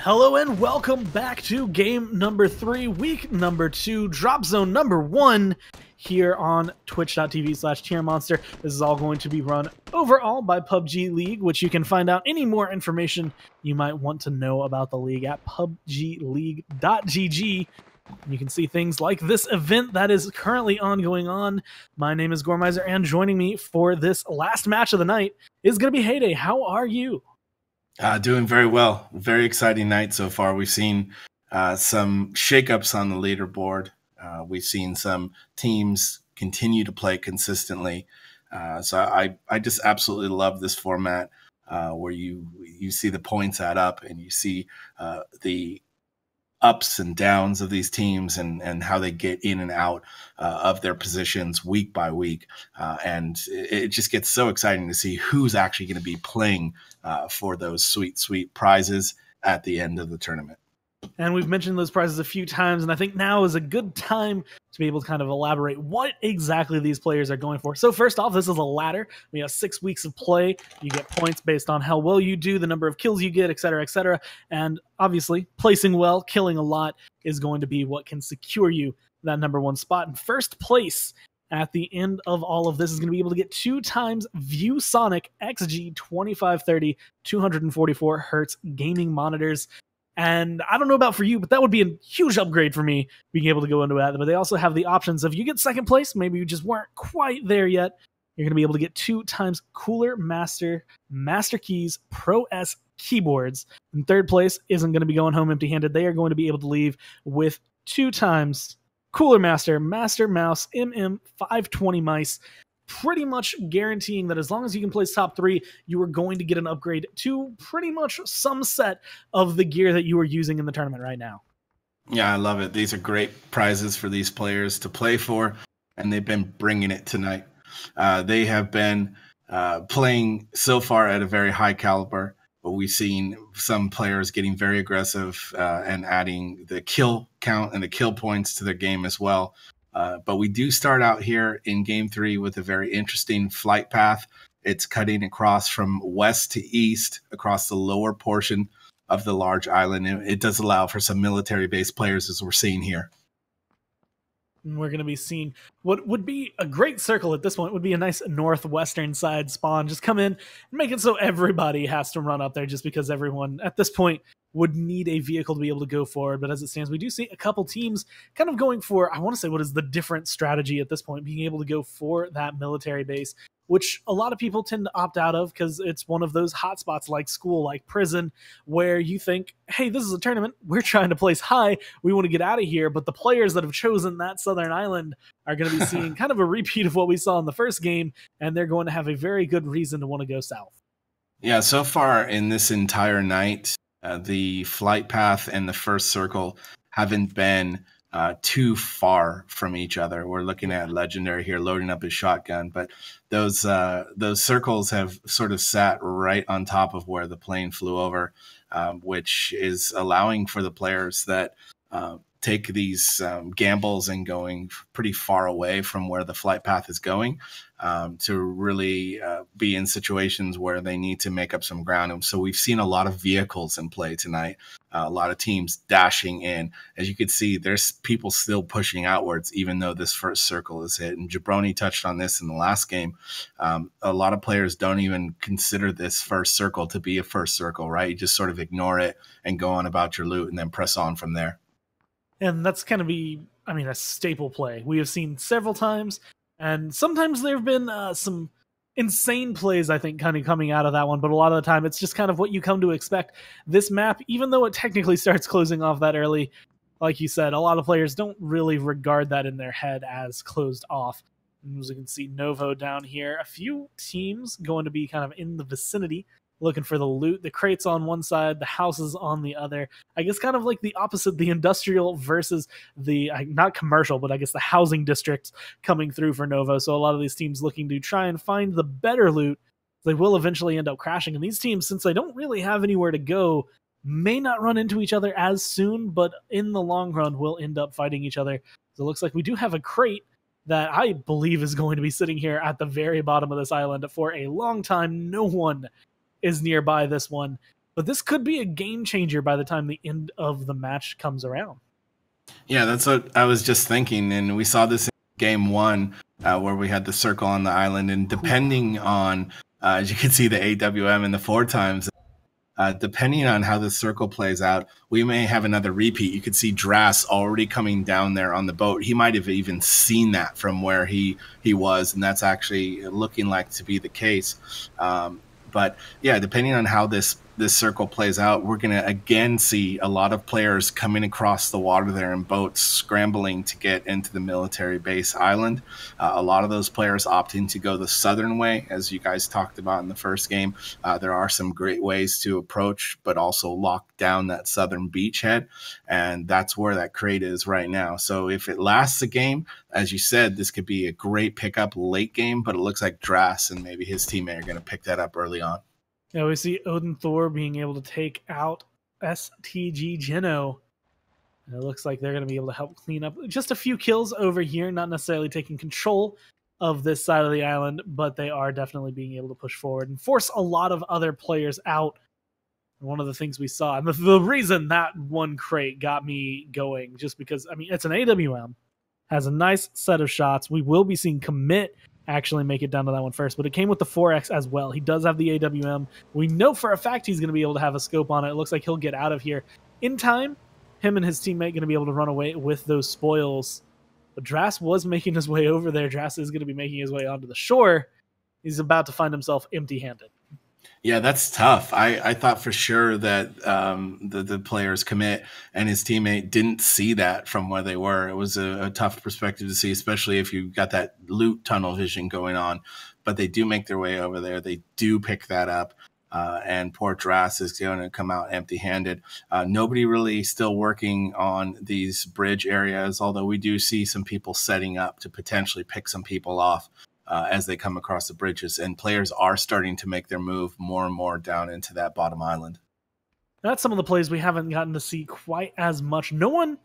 Hello and welcome back to game number 3, week number 2, drop zone number 1 here on twitch.tv/tiermonster. This is all going to be run overall by PUBG League, which you can find out any more information you might want to know about the league at pubgleague.gg. You can see things like this event that is currently ongoing on. My name is Gormizer, and joining me for this last match of the night is going to be Heyday. How are you? Doing very well. Very exciting night so far. We've seen some shakeups on the leaderboard. We've seen some teams continue to play consistently. So I just absolutely love this format where you see the points add up and you see the ups and downs of these teams and how they get in and out of their positions week by week. And it just gets so exciting to see who's actually going to be playing for those sweet, sweet prizes at the end of the tournament. And we've mentioned those prizes a few times, and I think now is a good time to be able to kind of elaborate what exactly these players are going for. So first off, this is a ladder. We have 6 weeks of play. You get points based on how well you do, the number of kills you get, etc., etc. And obviously, placing well, killing a lot is going to be what can secure you that number 1 spot. In first place at the end of all of this is going to be able to get 2 times ViewSonic XG 2530 244 hertz gaming monitors. And I don't know about for you, but that would be a huge upgrade for me being able to go into that. But they also have the options of you get second place, maybe you just weren't quite there yet. You're going to be able to get 2 times Cooler Master Keys Pro S keyboards. And third place isn't going to be going home empty-handed. They are going to be able to leave with 2 times Cooler Master Mouse MM520 mice, pretty much guaranteeing that as long as you can place top 3, you are going to get an upgrade to pretty much some set of the gear that you are using in the tournament right now. Yeah, I love it. These are great prizes for these players to play for, and they've been bringing it tonight. They have been playing so far at a very high caliber, but we've seen some players getting very aggressive and adding the kill count and the kill points to their game as well. But we do start out here in game 3 with a very interesting flight path. It's cutting across from west to east across the lower portion of the large island. It does allow for some military-based players, as we're seeing here. And we're going to be seeing what would be a great circle at this point would be a nice northwestern side spawn. Just come in and make it so everybody has to run up there just because everyone at this point would need a vehicle to be able to go forward. But as it stands, we do see a couple teams kind of going for, I want to say, what is the different strategy at this point, being able to go for that military base, which a lot of people tend to opt out of because it's one of those hotspots like school, like prison, where you think, hey, this is a tournament. We're trying to place high. We want to get out of here. But the players that have chosen that southern island are going to be seeing kind of a repeat of what we saw in the first game, and they're going to have a very good reason to want to go south. Yeah, so far in this entire night, the flight path and the first circle haven't been too far from each other. We're looking at Legendary here loading up his shotgun, but those circles have sort of sat right on top of where the plane flew over, which is allowing for the players that take these gambles and going pretty far away from where the flight path is going to really be in situations where they need to make up some ground. And so we've seen a lot of vehicles in play tonight, a lot of teams dashing in. As you can see, there's people still pushing outwards, even though this first circle is hit. And Jabroni touched on this in the last game. A lot of players don't even consider this first circle to be a first circle, right? You just sort of ignore it and go on about your loot and then press on from there. And that's going to be, I mean, a staple play. We have seen several times, and sometimes there have been some insane plays, I think, kind of coming out of that one, but a lot of the time it's just kind of what you come to expect. This map, even though it technically starts closing off that early, like you said, a lot of players don't really regard that in their head as closed off. And as you can see, Novo down here, a few teams going to be kind of in the vicinity looking for the loot. The crates on one side, the houses on the other. I guess kind of like the opposite, the industrial versus the, not commercial, but I guess the housing districts coming through for Novo. So a lot of these teams looking to try and find the better loot. They will eventually end up crashing. And these teams, since they don't really have anywhere to go, may not run into each other as soon, but in the long run will end up fighting each other. So it looks like we do have a crate that I believe is going to be sitting here at the very bottom of this island for a long time. No one is nearby this one. But this could be a game changer by the time the end of the match comes around. Yeah, that's what I was just thinking. And we saw this in game one where we had the circle on the island. And depending on, as you can see, the AWM and the 4x, depending on how the circle plays out, we may have another repeat. You could see Dras already coming down there on the boat. He might have even seen that from where he was, and that's actually looking like to be the case. But yeah, depending on how this circle plays out, we're going to again see a lot of players coming across the water there in boats, scrambling to get into the military base island. A lot of those players opting to go the southern way, as you guys talked about in the first game. There are some great ways to approach, but also lock down that southern beachhead, and that's where that crate is right now. So if it lasts a game, as you said, this could be a great pickup late game, but it looks like Dras and maybe his teammate are going to pick that up early on. Yeah, we see Odin Thor being able to take out STG Geno. And it looks like they're going to be able to help clean up just a few kills over here, not necessarily taking control of this side of the island, but they are definitely being able to push forward and force a lot of other players out. And one of the things we saw, and the reason that one crate got me going, just because, I mean, it's an AWM, has a nice set of shots. We will be seeing Commit actually make it down to that one first, but it came with the 4X as well. He does have the AWM. We know for a fact he's going to be able to have a scope on it. It looks like he'll get out of here in time. Him and his teammate going to be able to run away with those spoils. But Dras was making his way over there. Dras is going to be making his way onto the shore. He's about to find himself empty-handed. Yeah, that's tough. I thought for sure that the players Commit and his teammate didn't see that from where they were. It was a tough perspective to see, especially if you got that loot tunnel vision going on. But they do make their way over there. They do pick that up. And poor Dras is going to come out empty-handed. Nobody really still working on these bridge areas, although we do see some people setting up to potentially pick some people off as they come across the bridges. And players are starting to make their move more and more down into that bottom island. That's some of the plays we haven't gotten to see quite as much. No one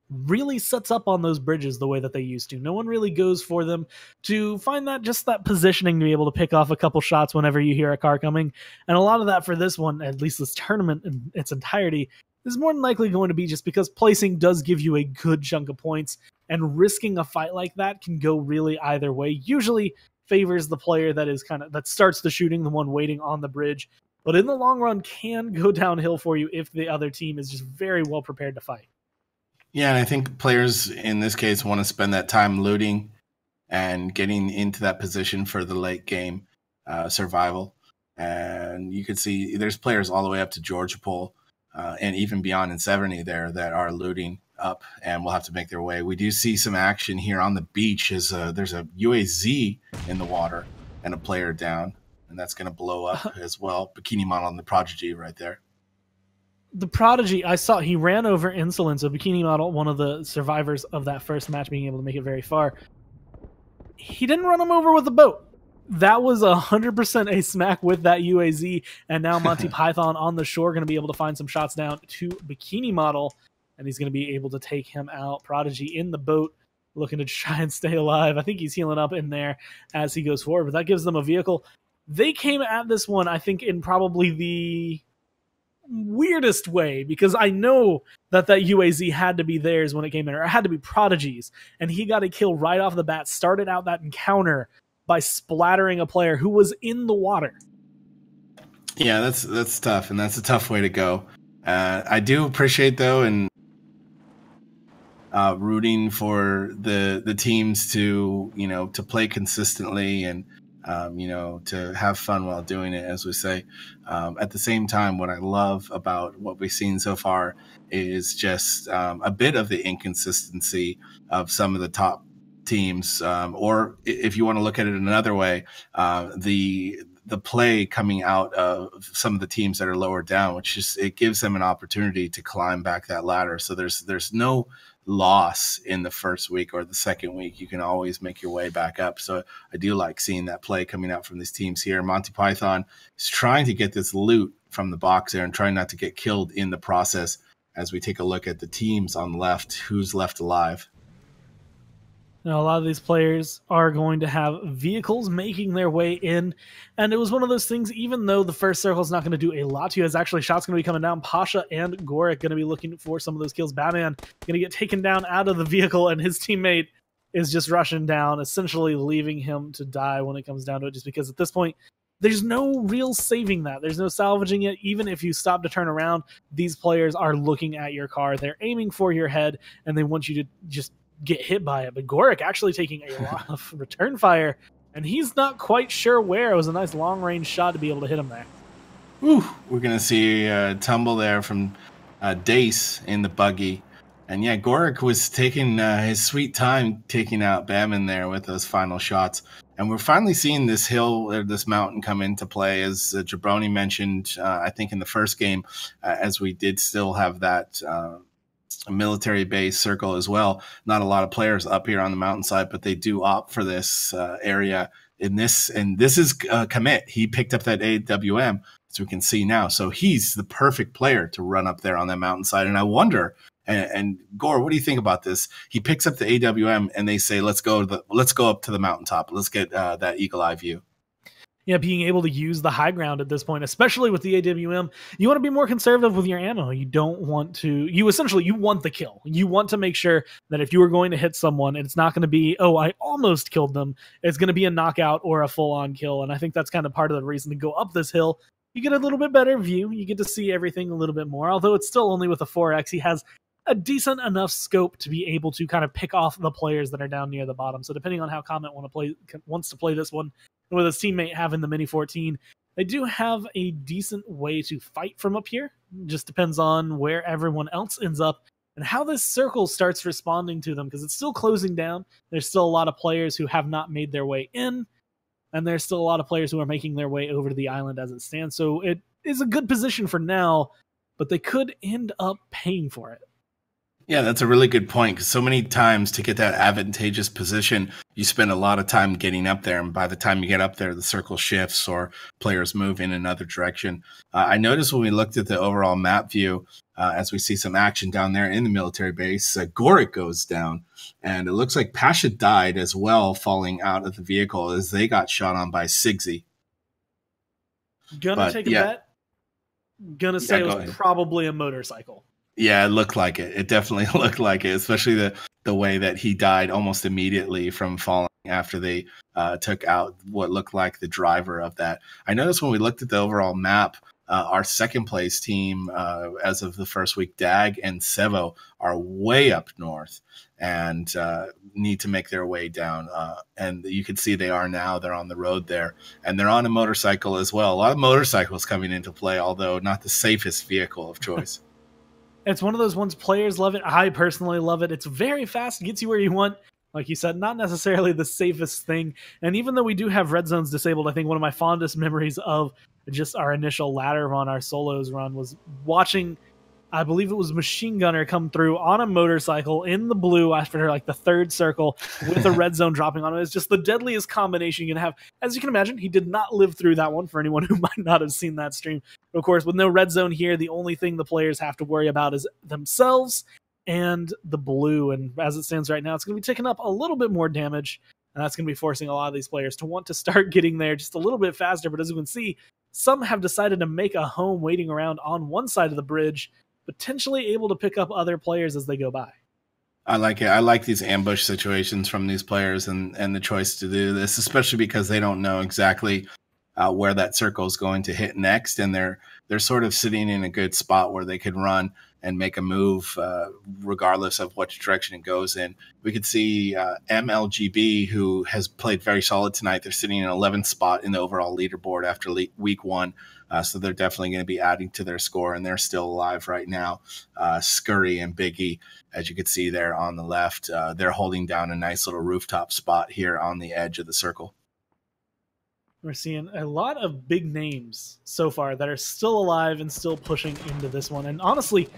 really sets up on those bridges the way that they used to. No one really goes for them to find that just that positioning to be able to pick off a couple shots whenever you hear a car coming. And a lot of that for this one, at least this tournament in its entirety, is more than likely going to be just because placing does give you a good chunk of points, and risking a fight like that can go really either way. Usually favors the player that starts the shooting, the one waiting on the bridge, but in the long run can go downhill for you if the other team is just very well prepared to fight. Yeah, and I think players in this case want to spend that time looting and getting into that position for the late game survival. And you can see there's players all the way up to Georgia Pole and even beyond in Severny there that are looting up and will have to make their way. We do see some action here on the beach. There's a UAZ in the water and a player down, and that's going to blow up as well. Bikini Model and the Prodigy right there. The Prodigy, I saw he ran over Insolence, a Bikini Model, one of the survivors of that first match, being able to make it very far. He didn't run him over with a boat. That was 100% a smack with that UAZ, and now Monty Python on the shore going to be able to find some shots down to Bikini Model, and he's going to be able to take him out. Prodigy in the boat, looking to try and stay alive. I think he's healing up in there as he goes forward, but that gives them a vehicle. They came at this one, I think, in probably the weirdest way, because I know that UAZ had to be theirs when it came in, or it had to be Prodigy's, and he got a kill right off the bat, started out that encounter by splattering a player who was in the water. Yeah, that's tough, and that's a tough way to go. I do appreciate, though, and rooting for the teams to play consistently and to have fun while doing it, as we say. At the same time, what I love about what we've seen so far is just a bit of the inconsistency of some of the top teams, or if you want to look at it another way, the play coming out of some of the teams that are lower down, which just it gives them an opportunity to climb back that ladder. So there's no loss in the first week or the second week. You can always make your way back up. So I do like seeing that play coming out from these teams here. Monty Python is trying to get this loot from the box there and trying not to get killed in the process as we take a look at the teams on the left, who's left alive. Now, a lot of these players are going to have vehicles making their way in, and it was one of those things, even though the first circle is not going to do a lot to you, as actually shots going to be coming down. Pasha and Gorik going to be looking for some of those kills. Batman going to get taken down out of the vehicle, and his teammate is just rushing down, essentially leaving him to die when it comes down to it, just because at this point, there's no real saving that. There's no salvaging it. Even if you stop to turn around, these players are looking at your car. They're aiming for your head, and they want you to just get hit by it. But Gorik actually taking a lot of return fire, and he's not quite sure where. It was a nice long-range shot to be able to hit him there. Whew. We're going to see a tumble there from Dace in the buggy. And yeah, Gorik was taking his sweet time taking out Baman there with those final shots. And we're finally seeing this hill or this mountain come into play, as Jabroni mentioned, I think in the first game, as we did still have that military base circle as well. Not a lot of players up here on the mountainside, but they do opt for this area in this. And this is Commit. He picked up that AWM, as we can see now. So he's the perfect player to run up there on that mountainside. And I wonder, and Gore, what do you think about this? He picks up the AWM and they say, let's go up to the mountaintop. Let's get that eagle eye view. Yeah, being able to use the high ground at this point, especially with the AWM, you want to be more conservative with your ammo. You don't want to, you want the kill. You want to make sure that if you are going to hit someone, it's not going to be, oh, I almost killed them. It's going to be a knockout or a full-on kill. And I think that's kind of part of the reason to go up this hill. You get a little bit better view. You get to see everything a little bit more, although it's still only with a 4X. He has a decent enough scope to be able to kind of pick off the players that are down near the bottom. So depending on how Comet wants to play this one, with his teammate having the Mini 14, they do have a decent way to fight from up here. Just depends on where everyone else ends up and how this circle starts responding to them, because it's still closing down. There's still a lot of players who have not made their way in, and there's still a lot of players who are making their way over to the island as it stands. So it is a good position for now, but they could end up paying for it. Yeah, that's a really good point, because so many times to get that advantageous position, you spend a lot of time getting up there, and by the time you get up there, the circle shifts or players move in another direction. I noticed when we looked at the overall map view, as we see some action down there in the military base, Gorik goes down, and it looks like Pasha died as well, falling out of the vehicle as they got shot on by Sigsy. Take a bet. Gonna say it was probably a motorcycle. Yeah, it looked like it. It definitely looked like it, especially the way that he died almost immediately from falling after they took out what looked like the driver of that. I noticed when we looked at the overall map, our second place team, as of the first week, Dag and Sevo, are way up north and need to make their way down. And you can see they are now. They're on the road there, and they're on a motorcycle as well. A lot of motorcycles coming into play, although not the safest vehicle of choice. It's one of those ones, players love it. I personally love it. It's very fast, gets you where you want. Like you said, not necessarily the safest thing. And even though we do have red zones disabled, I think one of my fondest memories of just our initial ladder run, our solos run, was watching, I believe it was Machine Gunner, come through on a motorcycle in the blue after like the third circle with a red zone dropping on it. It's just the deadliest combination you can have. As you can imagine, he did not live through that one, for anyone who might not have seen that stream. Of course, with no red zone here, the only thing the players have to worry about is themselves and the blue. And as it stands right now, it's going to be taking up a little bit more damage, and that's going to be forcing a lot of these players to want to start getting there just a little bit faster. But as you can see, some have decided to make a home waiting around on one side of the bridge, potentially able to pick up other players as they go by. I like it. I like these ambush situations from these players and the choice to do this, especially because they don't know exactly where that circle is going to hit next, and they're sort of sitting in a good spot where they could run and make a move regardless of which direction it goes in. We could see MLGB, who has played very solid tonight. They're sitting in 11th spot in the overall leaderboard after week one. So they're definitely going to be adding to their score, and they're still alive right now. Scurry and Biggie, as you can see there on the left, they're holding down a nice little rooftop spot here on the edge of the circle. We're seeing a lot of big names so far that are still alive and still pushing into this one. And honestly,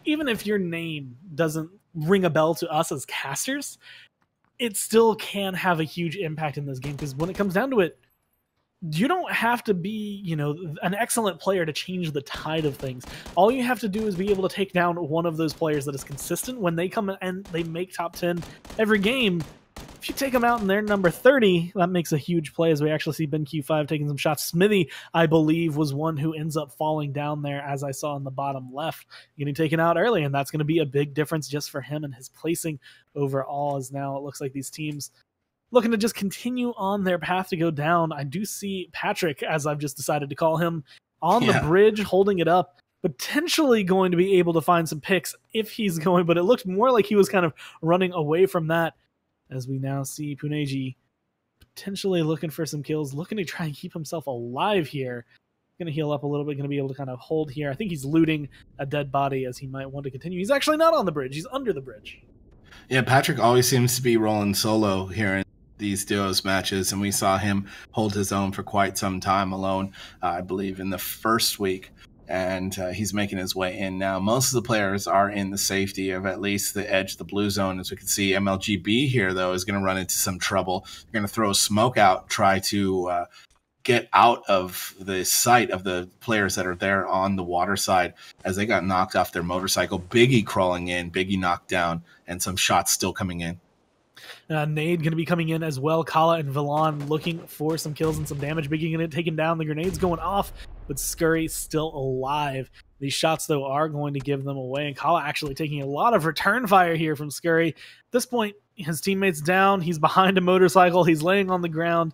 even if your name doesn't ring a bell to us as casters, it still can have a huge impact in this game, because when it comes down to it, you don't have to be, an excellent player to change the tide of things. All you have to do is be able to take down one of those players that is consistent. When they come and they make top 10 every game, if you take them out and they're number 30, that makes a huge play as we actually see BenQ5 taking some shots. Smithy, I believe, was one who ends up falling down there, as I saw in the bottom left, getting taken out early, and that's going to be a big difference just for him and his placing overall, as now it looks like these teams looking to just continue on their path to go down. I do see Patrick, as I've just decided to call him, on the bridge, holding it up, potentially going to be able to find some picks if he's going, but it looked more like he was kind of running away from that, as we now see Puneji potentially looking for some kills, looking to try and keep himself alive here. Going to heal up a little bit, going to be able to kind of hold here. I think he's looting a dead body as he might want to continue. He's actually not on the bridge. He's under the bridge. Yeah, Patrick always seems to be rolling solo here in these duos matches, and we saw him hold his own for quite some time alone, I believe, in the first week. And he's making his way in now. Most of the players are in the safety of at least the edge of the blue zone. As we can see, MLGB here, though, is going to run into some trouble. They're going to throw a smoke out, try to get out of the sight of the players that are there on the water side as they got knocked off their motorcycle. Biggie crawling in, Biggie knocked down, and some shots still coming in. Nade going to be coming in as well. Kala and Villan looking for some kills and some damage. Biggie going to take him down. The grenade's going off, but Scurry still alive. These shots, though, are going to give them away, and Kala actually taking a lot of return fire here from Scurry. At this point, his teammate's down. He's behind a motorcycle. He's laying on the ground.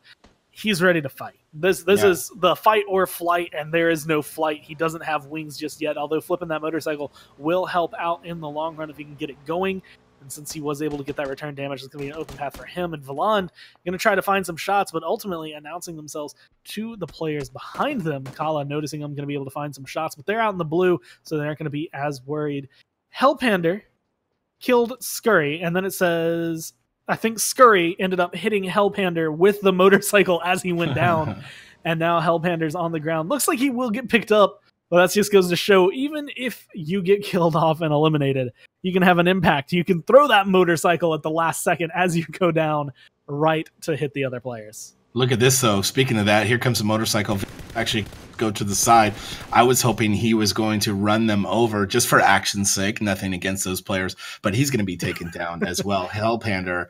He's ready to fight. This is the fight or flight, and there is no flight. He doesn't have wings just yet, although flipping that motorcycle will help out in the long run if he can get it going. And since he was able to get that return damage, it's going to be an open path for him. And Villan going to try to find some shots, but ultimately announcing themselves to the players behind them. Kala noticing I'm going to be able to find some shots, but they're out in the blue, so they aren't going to be as worried. Hellpander killed Scurry, and then it says, I think Scurry ended up hitting Hellpander with the motorcycle as he went down. And now Hellpander's on the ground. Looks like he will get picked up. Well, that just goes to show, even if you get killed off and eliminated, you can have an impact. You can throw that motorcycle at the last second as you go down right to hit the other players. Look at this, though. Speaking of that, here comes a motorcycle. Actually go to the side. I was hoping he was going to run them over just for action's sake. Nothing against those players, but he's going to be taken down as well. Hellpander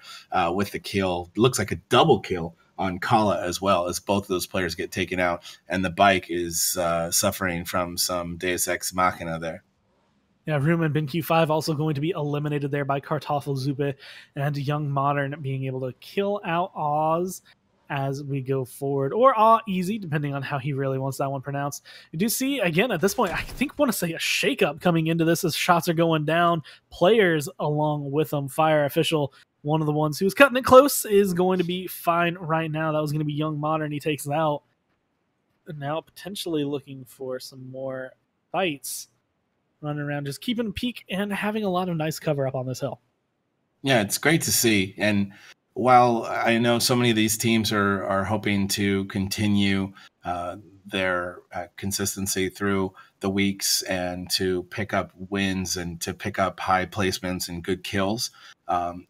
with the kill. Looks like a double kill on Kala as well, as both of those players get taken out, and the bike is suffering from some Deus Ex Machina there. Yeah, Room and BenQ5 also going to be eliminated there by Kartoffelsuppe, and Young Modern being able to kill out Oz as we go forward, or Easy, depending on how he really wants that one pronounced. You do see, again, at this point, I think want to say a shakeup coming into this as shots are going down, players along with them. Fire Official, one of the ones who's cutting it close, is going to be fine right now. That was going to be Young Modern. He takes it out. And now potentially looking for some more fights. Running around, just keeping a peek and having a lot of nice cover up on this hill. Yeah, it's great to see. And while I know so many of these teams are hoping to continue their consistency through the weeks and to pick up wins and to pick up high placements and good kills,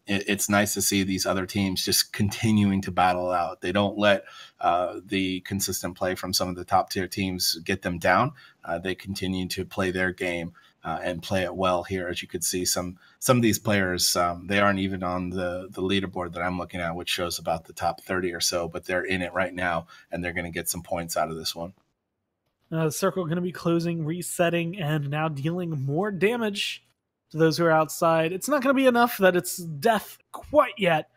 it's nice to see these other teams just continuing to battle out. They don't let the consistent play from some of the top tier teams get them down. They continue to play their game and play it well here. As you could see, some of these players, they aren't even on the leaderboard that I'm looking at, which shows about the top 30 or so, but they're in it right now, and they're going to get some points out of this one. The circle going to be closing, resetting, and now dealing more damage to those who are outside. It's not going to be enough that it's death quite yet,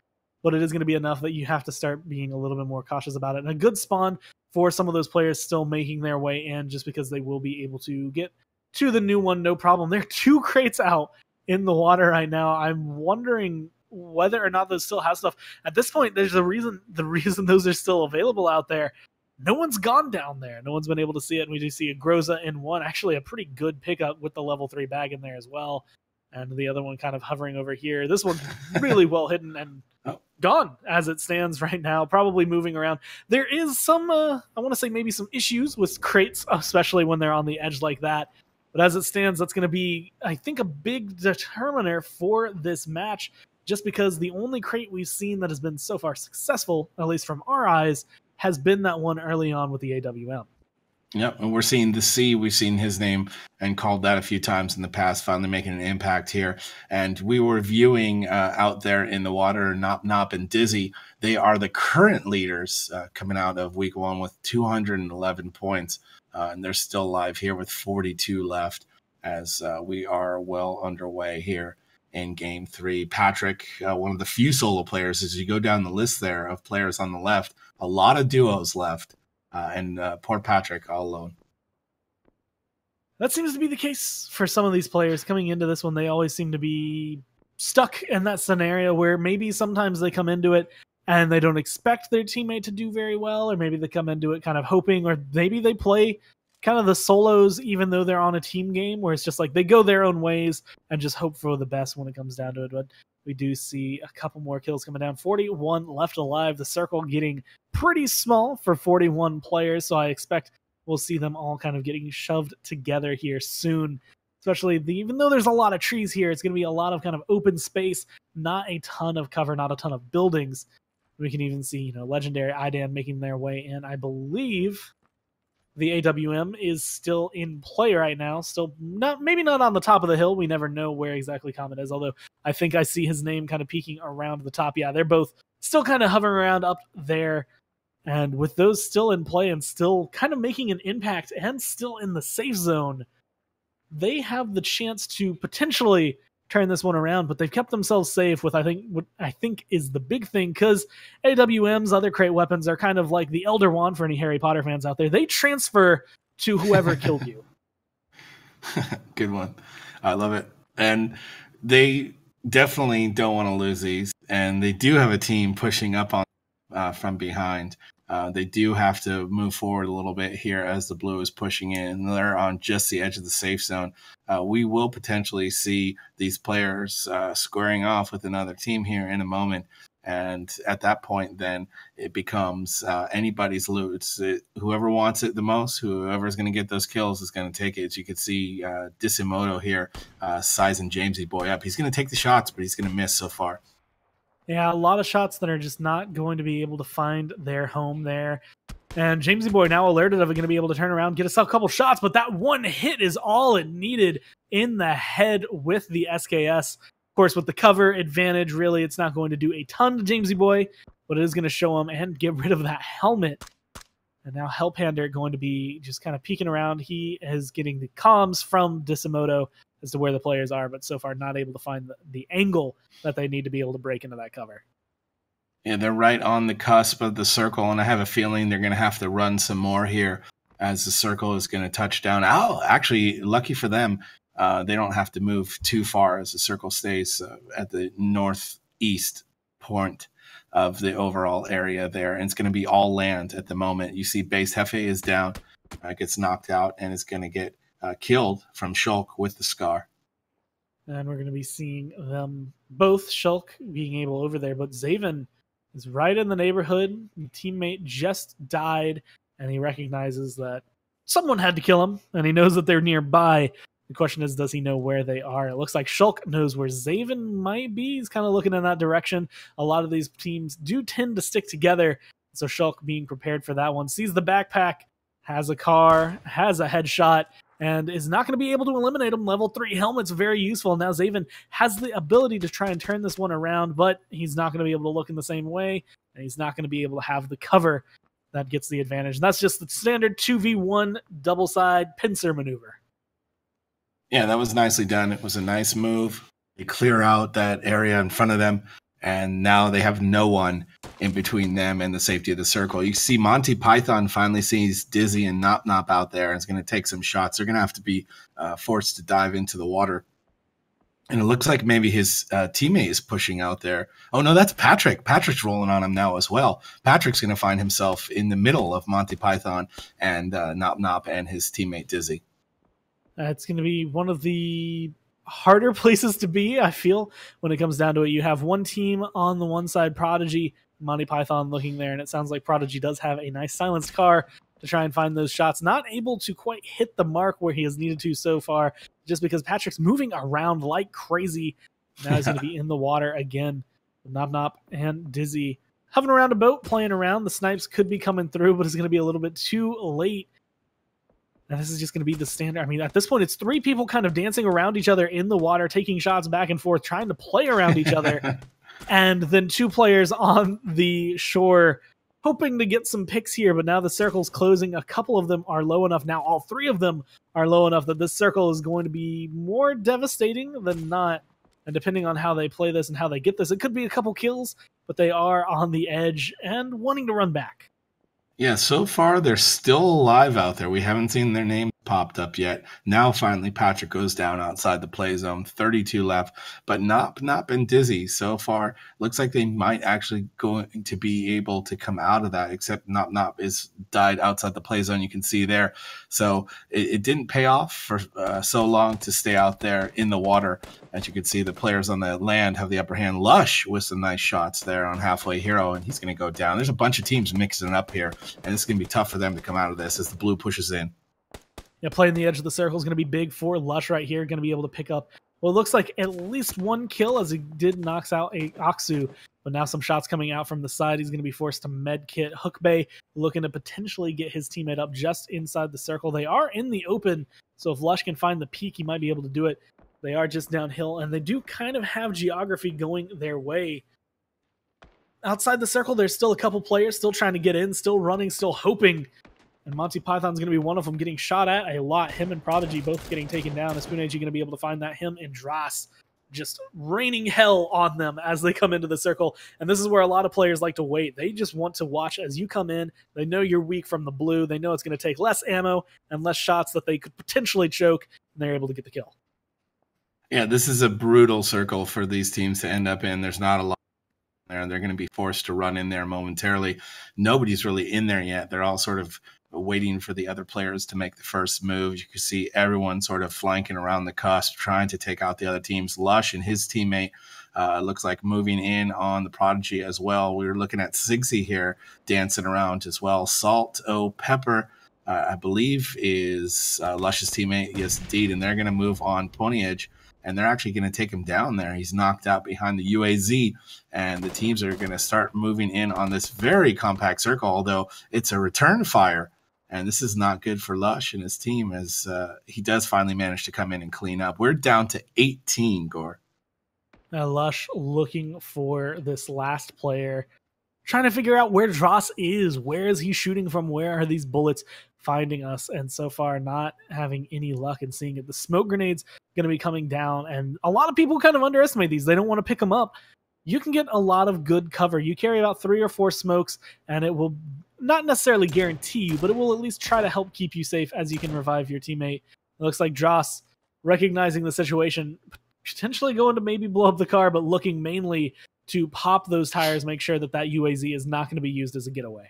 but it is going to be enough that you have to start being a little bit more cautious about it. And a good spawn for some of those players still making their way in, just because they will be able to get to the new one, no problem. There are 2 crates out in the water right now. I'm wondering whether or not those still have stuff. At this point, there's the reason those are still available out there. No one's gone down there. No one's been able to see it. And we do see a Groza in one, actually a pretty good pickup with the level 3 bag in there as well. And the other one kind of hovering over here. This one's really well hidden and gone as it stands right now, probably moving around. There is some, I want to say maybe some issues with crates, especially when they're on the edge like that. But as it stands, that's going to be, I think, a big determiner for this match, just because the only crate we've seen that has been so far successful, at least from our eyes, has been that one early on with the AWM. Yep, and we're seeing the C. We've seen his name and called that a few times in the past, finally making an impact here. And we were viewing out there in the water, Nop Nop and Dizzy. They are the current leaders coming out of week 1 with 211 points. And they're still alive here with 42 left as we are well underway here in game 3. Patrick, one of the few solo players, as you go down the list there of players on the left, a lot of duos left. And poor Patrick all alone. That seems to be the case for some of these players coming into this one. They always seem to be stuck in that scenario where maybe sometimes they come into it and they don't expect their teammate to do very well, or maybe they come into it kind of hoping, or maybe they play kind of the solos even though they're on a team game where it's just like they go their own ways and just hope for the best when it comes down to it. But we do see a couple more kills coming down. 41 left alive. The circle getting pretty small for 41 players, so I expect we'll see them all kind of getting shoved together here soon. Especially even though there's a lot of trees here, it's going to be a lot of kind of open space, not a ton of cover, not a ton of buildings. We can even see, Legendary IDAN making their way in. I believe the AWM is still in play right now. Still maybe not on the top of the hill. We never know where exactly Comet is, although I think I see his name kind of peeking around the top. Yeah, they're both still kind of hovering around up there. And with those still in play and still kind of making an impact and still in the safe zone, they have the chance to potentially turn this one around, but they've kept themselves safe with, what I think is the big thing, because AWM's other crate weapons are kind of like the Elder Wand for any Harry Potter fans out there. They transfer to whoever killed you. Good one. I love it. And they definitely don't want to lose these, and they do have a team pushing up on from behind. They do have to move forward a little bit here as the blue is pushing in. They're on just the edge of the safe zone. We will potentially see these players squaring off with another team here in a moment. And at that point, then it becomes anybody's loot. Whoever wants it the most, whoever's going to get those kills is going to take it. As you can see, Disimoto here sizing Jamesy Boy up. He's going to take the shots, but he's going to miss so far. Yeah, a lot of shots that are just not going to be able to find their home there. And Jamesy Boy, now alerted of it, going to be able to turn around, get himself a couple shots, but that one hit is all it needed in the head with the SKS. Of course, with the cover advantage, really, it's not going to do a ton to Jamesy Boy, but it is going to show him and get rid of that helmet. And now Hellpander going to be just kind of peeking around. He is getting the comms from Disimoto as to where the players are, but so far not able to find the angle that they need to be able to break into that cover. Yeah, they're right on the cusp of the circle, and I have a feeling they're going to have to run some more here as the circle is going to touch down. Oh, actually, lucky for them, they don't have to move too far as the circle stays at the northeast point of the overall area there, and it's going to be all land at the moment. You see Base Hefe is down, gets knocked out, and is going to get killed from Shulk with the Scar. And we're going to be seeing them both, Shulk being able over there, but Zaven is right in the neighborhood. The teammate just died, and he recognizes that someone had to kill him, and he knows that they're nearby. The question is, does he know where they are? It looks like Shulk knows where Zaven might be. He's kind of looking in that direction. A lot of these teams do tend to stick together, so Shulk being prepared for that one. Sees the backpack, has a car, has a headshot, and is not going to be able to eliminate him. Level 3 helmet's very useful. Now Zaven has the ability to try and turn this one around, but he's not going to be able to look in the same way, and he's not going to be able to have the cover that gets the advantage. And that's just the standard 2v1 double-side pincer maneuver. Yeah, that was nicely done. It was a nice move. They clear out that area in front of them, and now they have no one in between them and the safety of the circle. You see Monty Python finally sees Dizzy and Nop Nop out there and is going to take some shots. They're going to have to be forced to dive into the water. And it looks like maybe his teammate is pushing out there. Oh, no, that's Patrick. Patrick's rolling on him now as well. Patrick's going to find himself in the middle of Monty Python and Nop Nop and his teammate Dizzy. It's going to be one of the harder places to be, I feel, when it comes down to it. You have one team on the one side, Prodigy, Monty Python looking there, and it sounds like Prodigy does have a nice silenced car to try and find those shots. Not able to quite hit the mark where he has needed to so far, just because Patrick's moving around like crazy. Now he's going to be in the water again. Nop Nop and Dizzy hovering around a boat, playing around. The snipes could be coming through, but it's going to be a little bit too late. And this is just going to be the standard. I mean, at this point, it's 3 people kind of dancing around each other in the water, taking shots back and forth, trying to play around each other. And then 2 players on the shore hoping to get some picks here, but now the circle's closing. A couple of them are low enough. Now all 3 of them are low enough that this circle is going to be more devastating than not. And depending on how they play this and how they get this, it could be a couple kills, but they are on the edge and wanting to run back. Yeah, so far they're still alive out there. We haven't seen their name popped up yet. Now finally Patrick goes down outside the play zone. 32 left, but not been dizzy so far. Looks like they might actually going to be able to come out of that, except Nop is died outside the play zone. You can see there. So it didn't pay off for so long to stay out there in the water. As you can see, the players on the land have the upper hand. Lush with some nice shots there on Halfway Hero, and he's going to go down. There's a bunch of teams mixing it up here, and it's going to be tough for them to come out of this as the blue pushes in. Yeah, playing the edge of the circle is going to be big for Lush right here. Going to be able to pick up, well, it looks like at least 1 kill as he did knocks out a Aksu. But now some shots coming out from the side. He's going to be forced to medkit. Hookbay looking to potentially get his teammate up just inside the circle. They are in the open, so if Lush can find the peak, he might be able to do it. They are just downhill, and they do kind of have geography going their way. Outside the circle, there's still a couple players still trying to get in, still running, still hoping. And Monty Python's going to be one of them getting shot at a lot. Him and Prodigy both getting taken down. Is Spoon AG going to be able to find that? Him and Dross just raining hell on them as they come into the circle. And this is where a lot of players like to wait. They just want to watch as you come in. They know you're weak from the blue. They know it's going to take less ammo and less shots that they could potentially choke, and they're able to get the kill. Yeah, this is a brutal circle for these teams to end up in. There's not a lot there, and they're going to be forced to run in there momentarily. Nobody's really in there yet. They're all sort of waiting for the other players to make the first move. You can see everyone sort of flanking around the cusp, trying to take out the other teams. Lush and his teammate looks like moving in on the Prodigy as well. We were looking at Sigsy here dancing around as well. Salt O Pepper, I believe, is Lush's teammate. Yes, indeed. And they're going to move on Pony Edge, and they're actually going to take him down there. He's knocked out behind the UAZ, and the teams are going to start moving in on this very compact circle, although it's a return fire. And this is not good for Lush and his team as he does finally manage to come in and clean up. We're down to 18, Gore. Now Lush looking for this last player, trying to figure out where Dross is. Where is he shooting from? Where are these bullets finding us? And so far not having any luck in seeing it. The smoke grenade's going to be coming down, and a lot of people kind of underestimate these. They don't want to pick them up. You can get a lot of good cover. You carry about 3 or 4 smokes, and it will not necessarily guarantee you, but it will at least try to help keep you safe as you can revive your teammate. It looks like Dross, recognizing the situation, potentially going to maybe blow up the car, but looking mainly to pop those tires, make sure that that UAZ is not going to be used as a getaway.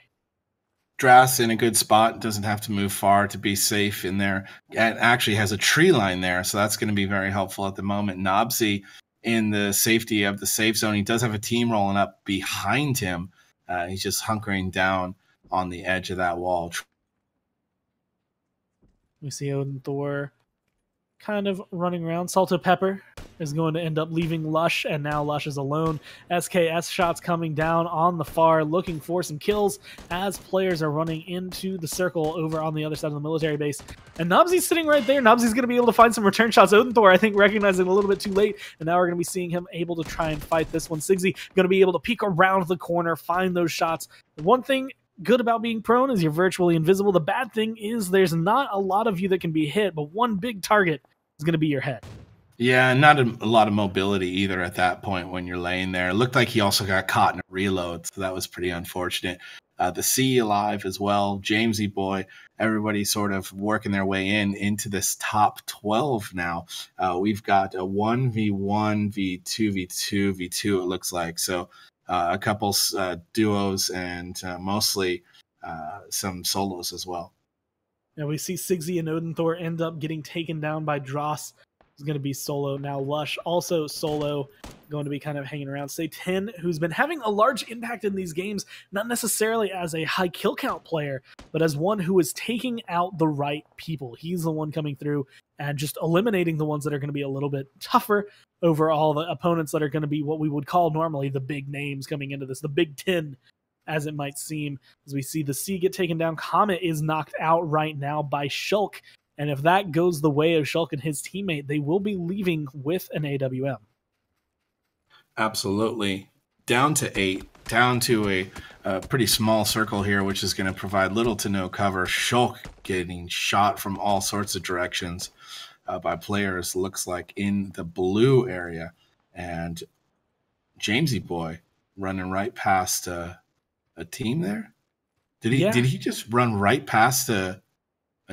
Dross in a good spot, doesn't have to move far to be safe in there, and actually has a tree line there, so that's going to be very helpful at the moment. Nobsy in the safety of the safe zone. He does have a team rolling up behind him. He's just hunkering down on the edge of that wall. We see Odin Thor kind of running around. Salto Pepper is going to end up leaving Lush, and now Lush is alone. SKS shots coming down on the far, looking for some kills as players are running into the circle over on the other side of the military base. And Nobsy's sitting right there. Nobsy's going to be able to find some return shots. Odin Thor, I think, recognizing a little bit too late, and now we're going to be seeing him able to try and fight this one. Sigsy going to be able to peek around the corner, find those shots. The one thing good about being prone is you're virtually invisible. The bad thing is there's not a lot of you that can be hit, but one big target is going to be your head. Yeah, not a lot of mobility either at that point when you're laying there. It looked like he also got caught in a reload, so that was pretty unfortunate. The C alive as well, Jamesy boy, everybody sort of working their way into this top 12 now. We've got a 1v1, v2, v2, v2 it looks like. So a couple duos and mostly some solos as well. Now we see Sigsy and Odin Thor end up getting taken down by Dross. Is going to be solo. Now Lush also solo, going to be kind of hanging around. Say 10, who's been having a large impact in these games, not necessarily as a high kill count player, but as one who is taking out the right people. He's the one coming through and just eliminating the ones that are going to be a little bit tougher over all the opponents that are going to be what we would call normally the big names coming into this, the Big 10 as it might seem, as we see the C get taken down. Comet is knocked out right now by Shulk, and if that goes the way of Shulk and his teammate, they will be leaving with an AWM. Absolutely. Down to 8, down to a pretty small circle here, which is going to provide little to no cover. Shulk getting shot from all sorts of directions by players, looks like in the blue area. And Jamesy Boy running right past a team there. Did he just run right past a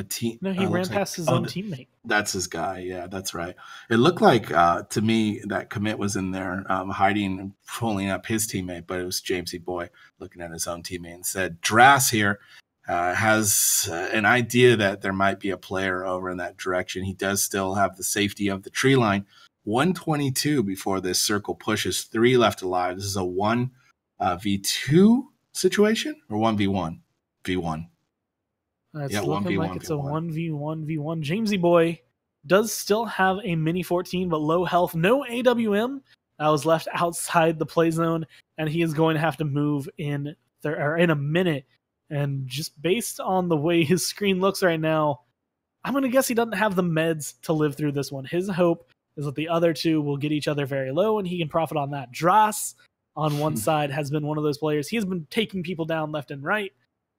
team? No, he ran past his own teammate. That's his guy. Yeah, that's right. It looked like to me that Commit was in there hiding and pulling up his teammate, but it was Jamesy Boy looking at his own teammate and said, Drass here has an idea that there might be a player over in that direction. He does still have the safety of the tree line. 122 before this circle pushes, 3 left alive. This is a 1v2 situation or 1v1? V1. It's looking like it's a 1v1v1. Jamesy Boy does still have a mini 14, but low health. No AWM that was left outside the play zone, and he is going to have to move in in a minute. And just based on the way his screen looks right now, I'm going to guess he doesn't have the meds to live through this one. His hope is that the other two will get each other very low, and he can profit on that. Dross on one side has been one of those players. He has been taking people down left and right.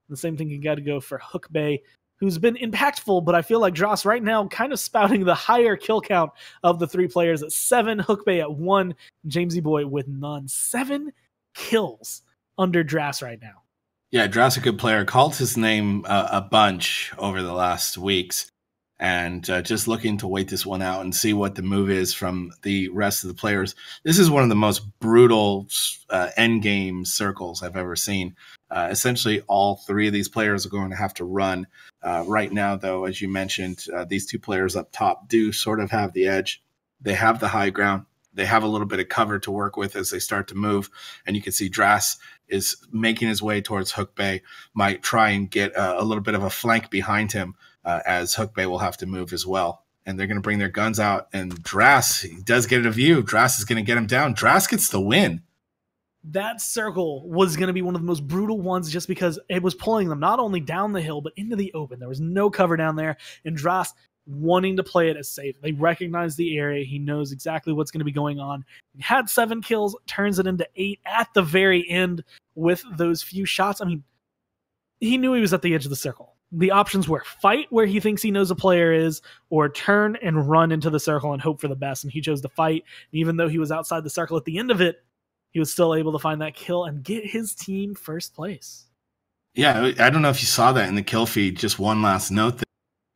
The same thing you got to go for Hook Bay, who's been impactful, but I feel like Dross right now kind of spouting the higher kill count of the 3 players at 7, Hook Bay at 1, Jamesy Boy with none. 7 kills under Dross right now. Yeah, Dross a good player. Called his name a bunch over the last weeks, and just looking to wait this one out and see what the move is from the rest of the players. This is one of the most brutal end game circles I've ever seen. Essentially, all 3 of these players are going to have to run. Right now, though, as you mentioned, these 2 players up top do sort of have the edge. They have the high ground. They have a little bit of cover to work with as they start to move. And you can see Drass is making his way towards Hook Bay, might try and get a little bit of a flank behind him as Hook Bay will have to move as well. And they're going to bring their guns out. And Drass, he does get a view. Drass is going to get him down. Drass gets the win. That circle was going to be one of the most brutal ones just because it was pulling them not only down the hill, but into the open. There was no cover down there. And Dross wanting to play it as safe. They recognize the area. He knows exactly what's going to be going on. He had 7 kills, turns it into 8 at the very end with those few shots. I mean, he knew he was at the edge of the circle. The options were fight where he thinks he knows a player is, or turn and run into the circle and hope for the best. And he chose to fight. And even though he was outside the circle at the end of it, he was still able to find that kill and get his team first place. Yeah, I don't know if you saw that in the kill feed. Just one last note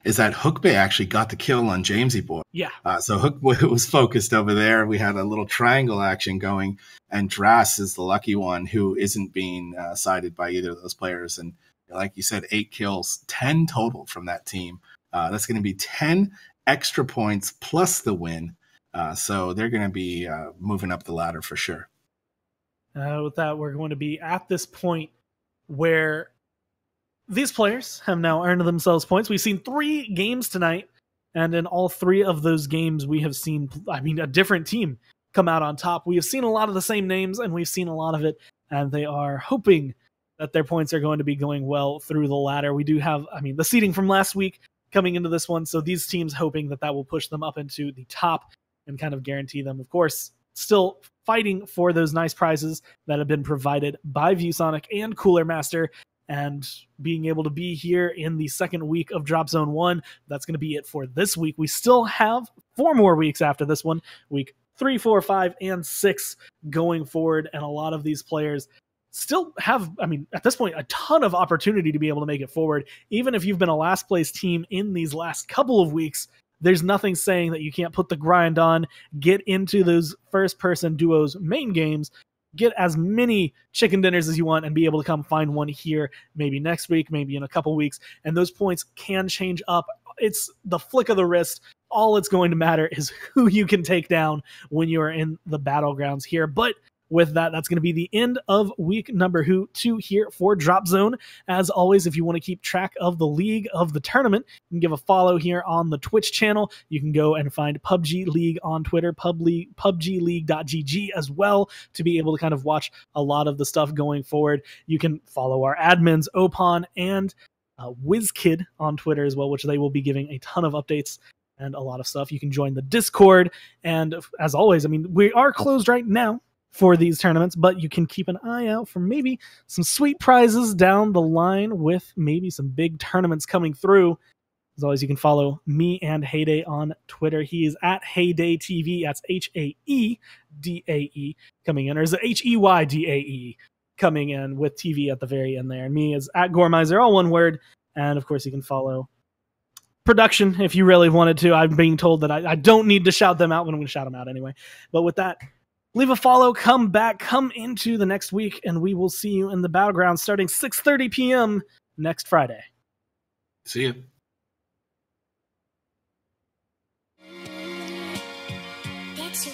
is that Hook Bay actually got the kill on Jamesy Boy. Yeah. So Hook Bay was focused over there. We had a little triangle action going, and Drass is the lucky one who isn't being sided by either of those players. And like you said, 8 kills, 10 total from that team. That's going to be 10 extra points plus the win. So they're going to be moving up the ladder for sure. With that, we're going to be at this point where these players have now earned themselves points. We've seen 3 games tonight, and in all 3 of those games, we have seen, a different team come out on top. We have seen a lot of the same names, and we've seen a lot of it, and they are hoping that their points are going to be going well through the ladder. We do have, the seeding from last week coming into this one, so these teams hoping that will push them up into the top and kind of guarantee them, of course, still fighting for those nice prizes that have been provided by ViewSonic and Cooler Master, and being able to be here in the second week of Dropzone 1. That's going to be it for this week. We still have 4 more weeks after this one, week 3, 4, 5, and 6 going forward, and a lot of these players still have, at this point, a ton of opportunity to be able to make it forward. Even if you've been a last place team in these last couple of weeks, there's nothing saying that you can't put the grind on, get into those first-person duos main games, get as many chicken dinners as you want, and be able to come find one here maybe next week, maybe in a couple weeks, and those points can change up. It's the flick of the wrist. All it's going to matter is who you can take down when you're in the Battlegrounds here. But with that, that's going to be the end of week number 2 here for Dropzone. As always, if you want to keep track of the league, of the tournament, you can give a follow here on the Twitch channel. You can go and find PUBG League on Twitter, PUBGLeague.gg as well, to be able to kind of watch a lot of the stuff going forward. You can follow our admins, Opon and WizKid on Twitter as well, which they will be giving a ton of updates and a lot of stuff. You can join the Discord. And as always, I mean, we are closed right now for these tournaments, but you can keep an eye out for maybe some sweet prizes down the line with maybe some big tournaments coming through. As always, you can follow me and Heyday on Twitter. He is at Heyday TV. That's HAEDAE coming in, or is it HEYDAE coming in with TV at the very end there? And me is at Gormizer, all one word. And of course, you can follow production if you really wanted to. I'm being told that I don't need to shout them out, but I'm going to shout them out anyway. But with that, leave a follow, come back, come into the next week, and we will see you in the Battlegrounds starting 6:30 p.m. next Friday. See you. That's